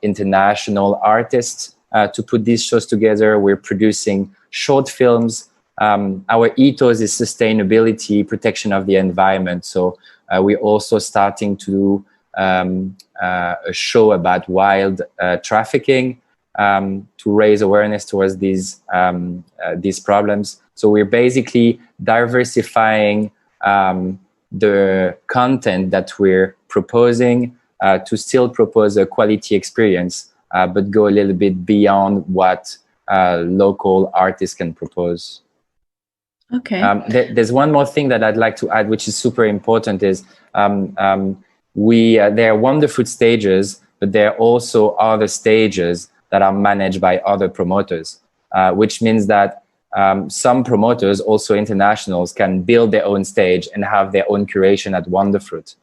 international artists to put these shows together. We're producing short films. Our ethos is sustainability, protection of the environment. So we're also starting to do a show about wild trafficking to raise awareness towards these problems. So we're basically diversifying the content that we're proposing to still propose a quality experience, but go a little bit beyond what local artists can propose. Okay. There's one more thing that I'd like to add, which is super important, is there are Wonderfruit stages, but there are also other stages that are managed by other promoters, which means that some promoters, also internationals, can build their own stage and have their own curation at Wonderfruit.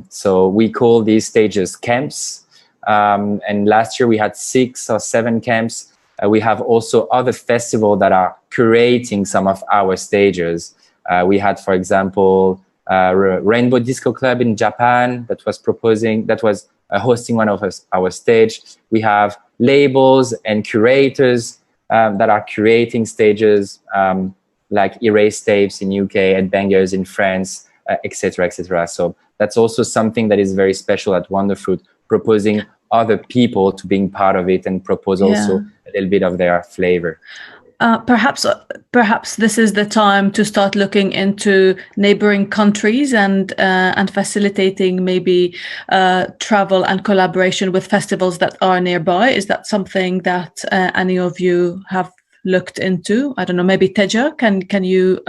So we call these stages camps. And last year we had 6 or 7 camps. We have also other festivals that are curating some of our stages. We had, for example, Rainbow Disco Club in Japan that was hosting one of our stage. We have labels and curators that are curating stages, like Erase Tapes in UK and Bangers in France, etc., etc. So that's also something that is very special at Wonderfruit, proposing other people to being part of it and propose also a little bit of their flavor. Perhaps this is the time to start looking into neighboring countries and facilitating maybe travel and collaboration with festivals that are nearby. Is that something that any of you have looked into? I don't know, maybe Teja, can you,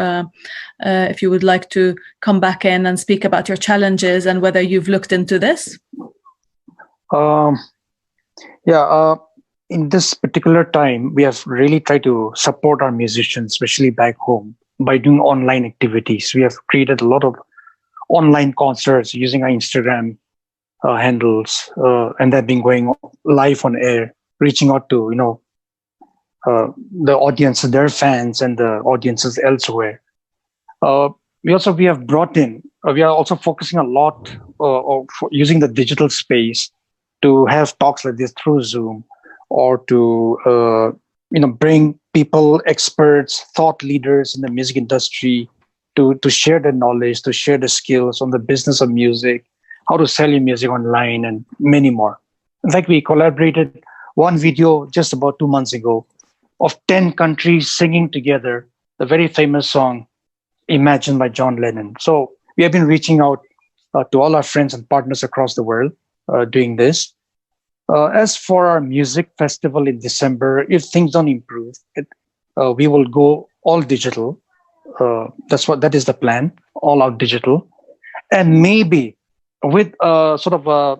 if you would like to come back in and speak about your challenges and whether you've looked into this? In this particular time, we have really tried to support our musicians, especially back home, by doing online activities. We have created a lot of online concerts using our Instagram handles, and they've been going live on air, reaching out to the audience, their fans, and the audiences elsewhere. We have brought in. We are also focusing a lot using the digital space to have talks like this through Zoom, or to bring people, experts, thought leaders in the music industry to share their knowledge, to share the skills on the business of music, how to sell your music online, and many more. In fact, we collaborated one video just about 2 months ago of 10 countries singing together the very famous song Imagine by John Lennon. So we have been reaching out to all our friends and partners across the world doing this. As for our music festival in December, if things don't improve, we will go all digital. That is the plan, all out digital, and maybe with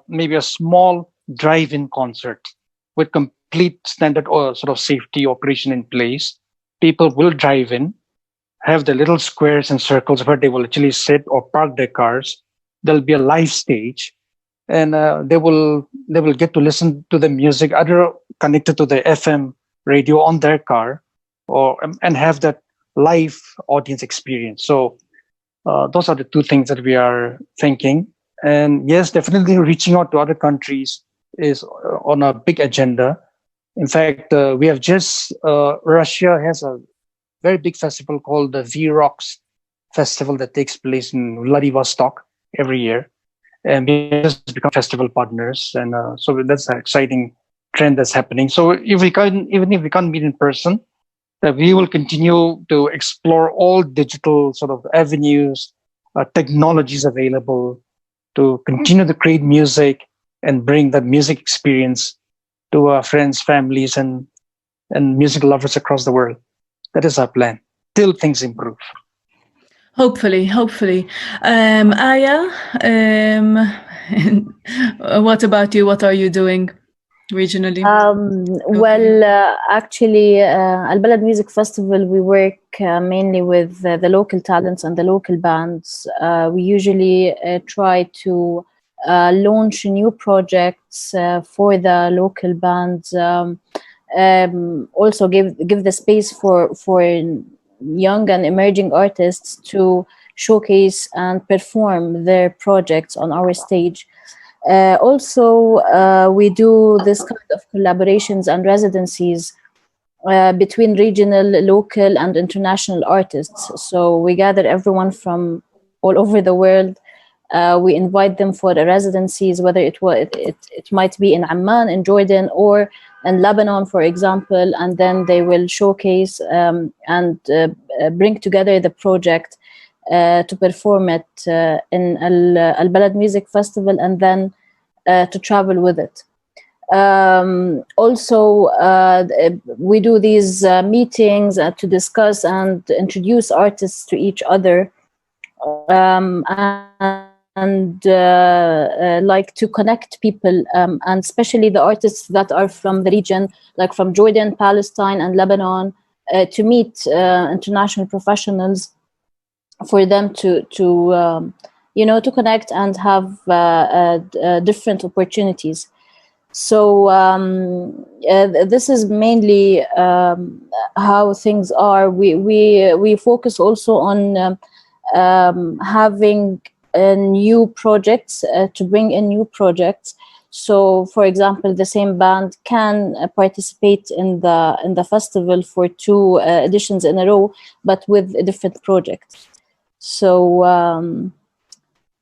maybe a small drive-in concert with complete standard safety operation in place. People will drive in, have the little squares and circles where they will actually sit or park their cars. There'll be a live stage. And they will get to listen to the music either connected to the FM radio on their car, and have that live audience experience. So those are the 2 things that we are thinking. And yes, definitely reaching out to other countries is on a big agenda. In fact, we have just Russia has a very big festival called the V-Rocks Festival that takes place in Vladivostok every year. And we just become festival partners, and so that's an exciting trend that's happening. So even if we can't meet in person, that we will continue to explore all digital sort of avenues, technologies available to continue to create music and bring that music experience to our friends, families, and music lovers across the world. That is our plan till things improve. Hopefully. Aya, what about you? What are you doing regionally? Actually, Al Balad Music Festival, we work mainly with the local talents and the local bands. We usually try to launch new projects for the local bands. Also give the space for young and emerging artists to showcase and perform their projects on our stage. We do this kind of collaborations and residencies between regional, local, and international artists. So we gather everyone from all over the world. We invite them for the residencies, whether it might be in Amman, in Jordan, or in Lebanon, for example, and then they will showcase and bring together the project to perform it in Al Balad Music Festival, and then to travel with it. We do these meetings to discuss and introduce artists to each other, and like to connect people, and especially the artists that are from the region, like from Jordan, Palestine, and Lebanon, to meet international professionals, for them to connect and have different opportunities. So this is mainly how things are. We focus also on having new projects, to bring in new projects. So, for example, the same band can participate in the festival for 2 editions in a row, but with a different project. So,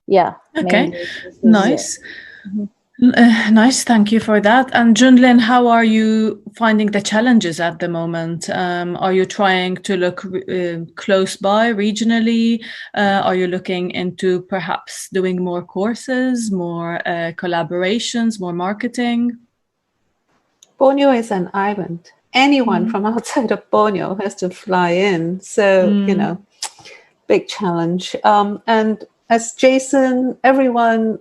yeah. Okay, nice. Nice, thank you for that. And Junlin, how are you finding the challenges at the moment? Are you trying to look close by regionally? Are you looking into perhaps doing more courses, more collaborations, more marketing? Borneo is an island. Anyone from outside of Borneo has to fly in. So, big challenge. And as Jason, everyone,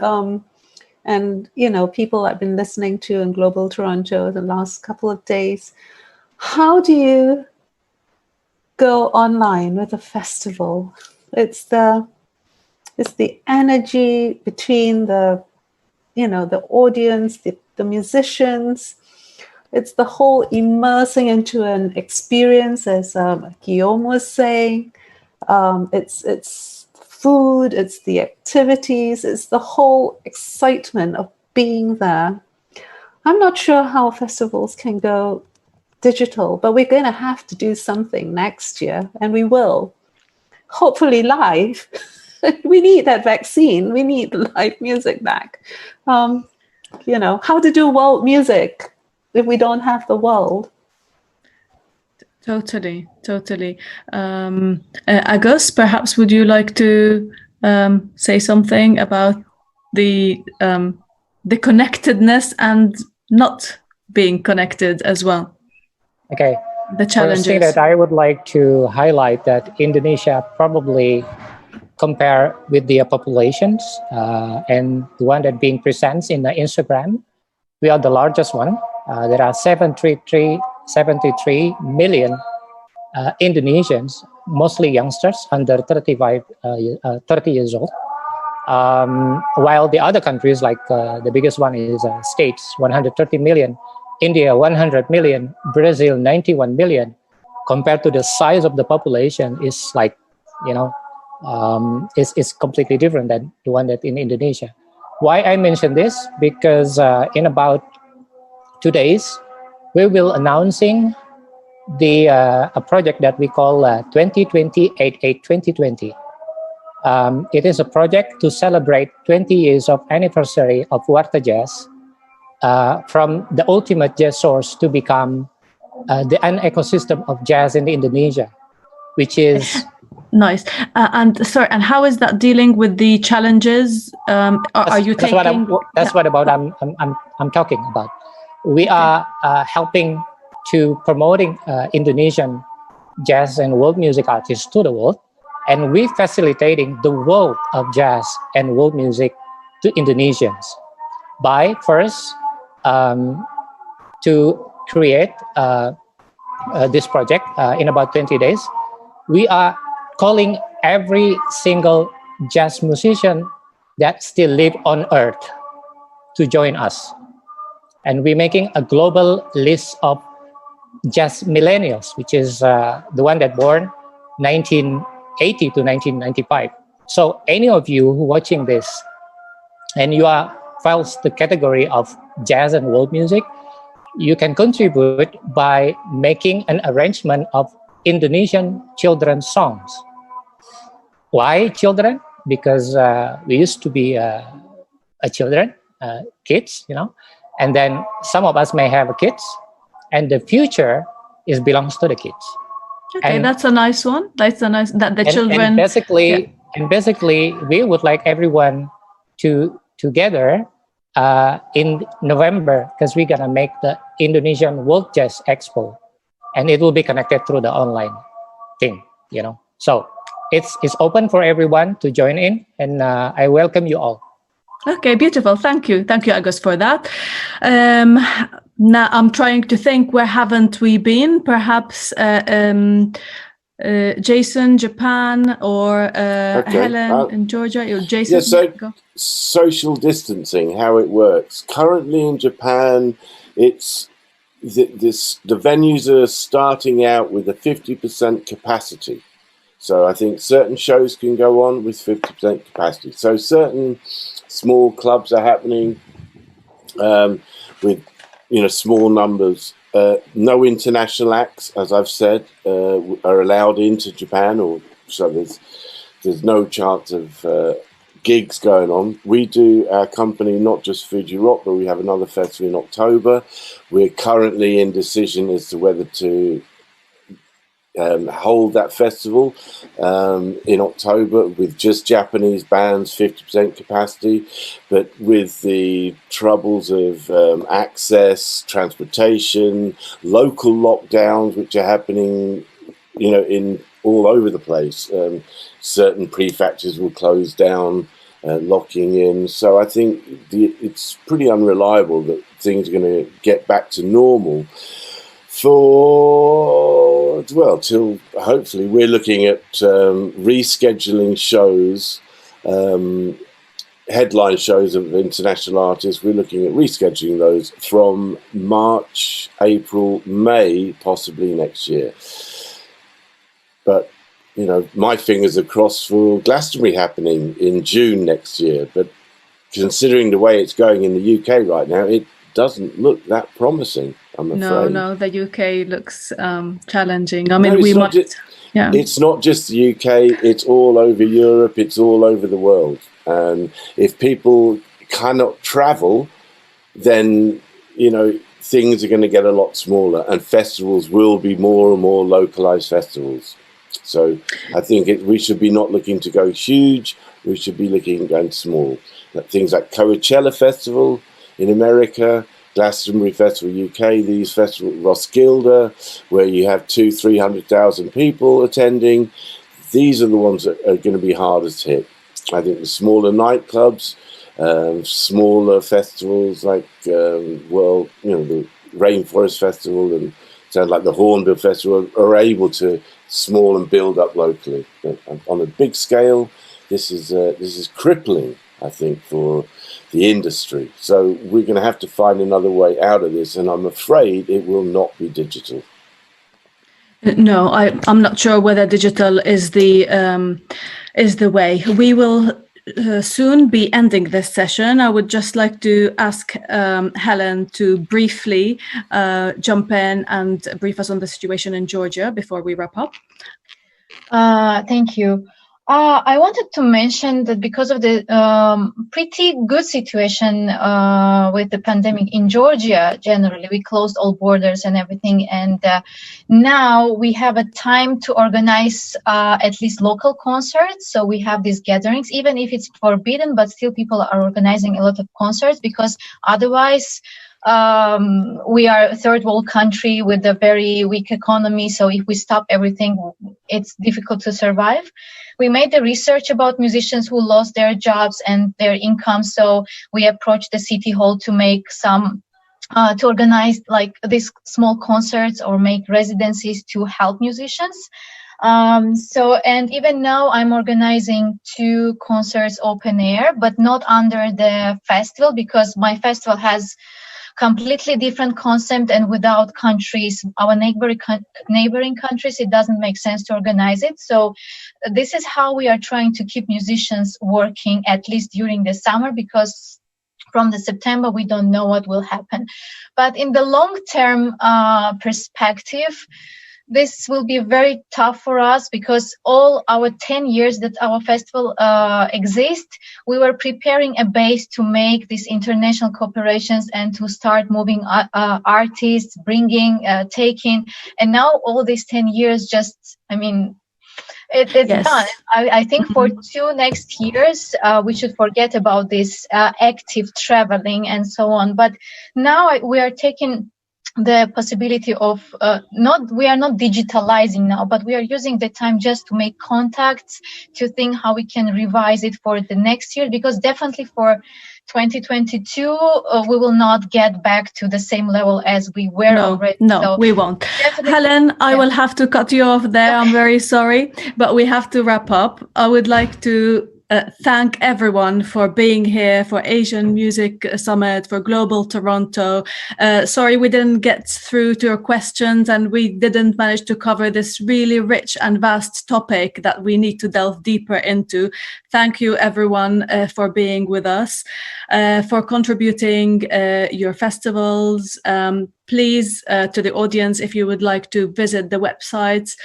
and, people I've been listening to in Global Toronto the last couple of days, how do you go online with a festival? It's the energy between the audience, the musicians. It's the whole immersing into an experience, as Guillaume was saying. It's food, it's the activities, it's the whole excitement of being there. I'm not sure how festivals can go digital, but we're going to have to do something next year, and we will. Hopefully live. We need that vaccine. We need live music back. How to do world music if we don't have the world? Totally. Agus, perhaps would you like to say something about the connectedness and not being connected as well? Okay. The challenges. First thing that I would like to highlight, that Indonesia probably compare with their populations and the one that being presents in the Instagram, we are the largest one. There are 73 million Indonesians, mostly youngsters under 30 years old. While the other countries, like the biggest one is States, 130 million, India, 100 million, Brazil, 91 million, compared to the size of the population is like, is completely different than the one that in Indonesia. Why I mention this? Because in about 2 days, we will announcing a project that we call 2020 88 2020. It is a project to celebrate 20 years of anniversary of Warta Jazz, from the ultimate jazz source to become an ecosystem of jazz in Indonesia, which is nice. And how is that dealing with the challenges? Are you taking? That's what I'm talking about. We are helping to promoting Indonesian jazz and world music artists to the world, and we facilitating the world of jazz and world music to Indonesians by first to create this project in about 20 days. We are calling every single jazz musician that still live on earth to join us. And we're making a global list of jazz millennials, which is the one that born 1980 to 1995. So any of you who watching this and you are falls the category of jazz and world music, you can contribute by making an arrangement of Indonesian children's songs. Why children? Because we used to be children, kids, and then some of us may have kids, and the future belongs to the kids. Okay, and that's a nice one. That's a nice that the children. And basically, we would like everyone to together in November, because we're gonna make the Indonesian World Jazz Expo, and it will be connected through the online thing. So it's open for everyone to join in, and I welcome you all. Okay, beautiful. Thank you, Agus, for that. Now I'm trying to think, where haven't we been? Perhaps Jason, Japan, or Helen in Georgia. Or Jason. Yeah, so social distancing, how it works. Currently in Japan, it's the venues are starting out with a 50% capacity. So I think certain shows can go on with 50% capacity. So certain small clubs are happening with small numbers. No international acts, as I've said, are allowed into Japan, or so there's no chance of gigs going on. We do, our company, not just Fuji Rock, but we have another festival in October. We're currently in decision as to whether to hold that festival in October with just Japanese bands, 50% capacity, but with the troubles of access, transportation, local lockdowns, which are happening, in all over the place. Certain prefectures will close down, locking in. So I think it's pretty unreliable that things are going to get back to normal till hopefully we're looking at rescheduling shows, headline shows of international artists. We're looking at rescheduling those from March, April, May, possibly next year. But, my fingers are crossed for Glastonbury happening in June next year. But considering the way it's going in the UK right now, it doesn't look that promising, I'm afraid. No, the UK looks challenging. I mean, it's not just the UK, it's all over Europe, it's all over the world. And if people cannot travel, then, things are going to get a lot smaller, and festivals will be more and more localized festivals. So I think we should be not looking to go huge, we should be looking at going small. Things like Coachella Festival in America, Glastonbury Festival UK, these festivals, Roskilde, where you have 200,000-300,000 people attending. These are the ones that are going to be hardest hit. I think the smaller nightclubs, smaller festivals like the Rainforest Festival and sounds like the Hornbill Festival are able to small and build up locally. But on a big scale, this is crippling, I think, for the industry. So we're going to have to find another way out of this, and I'm afraid it will not be digital. No, I'm not sure whether digital is the way. We will soon be ending this session. I would just like to ask Helen to briefly jump in and brief us on the situation in Georgia before we wrap up. Thank you. I wanted to mention that because of the pretty good situation with the pandemic in Georgia, generally, we closed all borders and everything. And now we have a time to organize at least local concerts. So we have these gatherings, even if it's forbidden, but still people are organizing a lot of concerts, because otherwise we are a third world country with a very weak economy. So if we stop everything, it's difficult to survive. We made the research about musicians who lost their jobs and their income. So we approached the city hall to make some, to organize like these small concerts or make residencies to help musicians. And even now I'm organizing 2 concerts open air, but not under the festival, because my festival has completely different concept, and without countries, our neighboring countries, it doesn't make sense to organize it. So this is how we are trying to keep musicians working, at least during the summer, because from the September, we don't know what will happen. But in the long-term perspective, this will be very tough for us, because all our 10 years that our festival exists, we were preparing a base to make these international cooperations and to start moving artists, bringing, taking. And now all these 10 years it's done. I think for 2 next years, we should forget about this active traveling and so on. But now we are taking the possibility of we are not digitalizing now, but we are using the time just to make contacts, to think how we can revise it for the next year, because definitely for 2022, we will not get back to the same level as we were already. No, so we won't. Helen, I will have to cut you off there. I'm very sorry, but we have to wrap up. I would like to thank everyone for being here for Asian Music Summit, for Global Toronto. Sorry we didn't get through to your questions and we didn't manage to cover this really rich and vast topic that we need to delve deeper into. Thank you everyone for being with us, for contributing your festivals. Please, to the audience, if you would like to visit the websites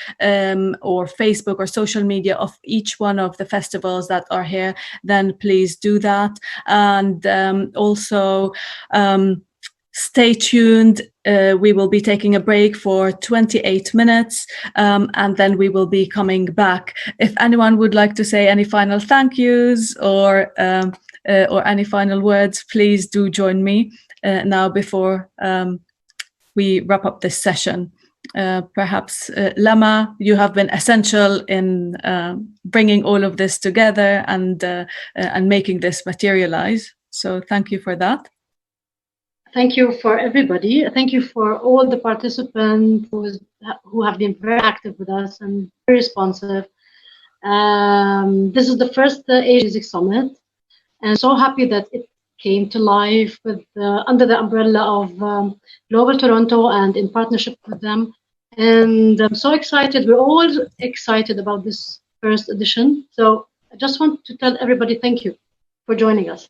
or Facebook or social media of each one of the festivals that are here, then please do that. And also, stay tuned. We will be taking a break for 28 minutes, and then we will be coming back. If anyone would like to say any final thank yous or any final words, please do join me now before we wrap up this session. Perhaps Lama, you have been essential in bringing all of this together and making this materialize. So thank you for that. Thank you for everybody. Thank you for all the participants who have been very active with us and very responsive. This is the first Asian Music Summit, and so happy that it came to life with under the umbrella of Global Toronto and in partnership with them. And I'm so excited. We're all excited about this first edition. So I just want to tell everybody thank you for joining us.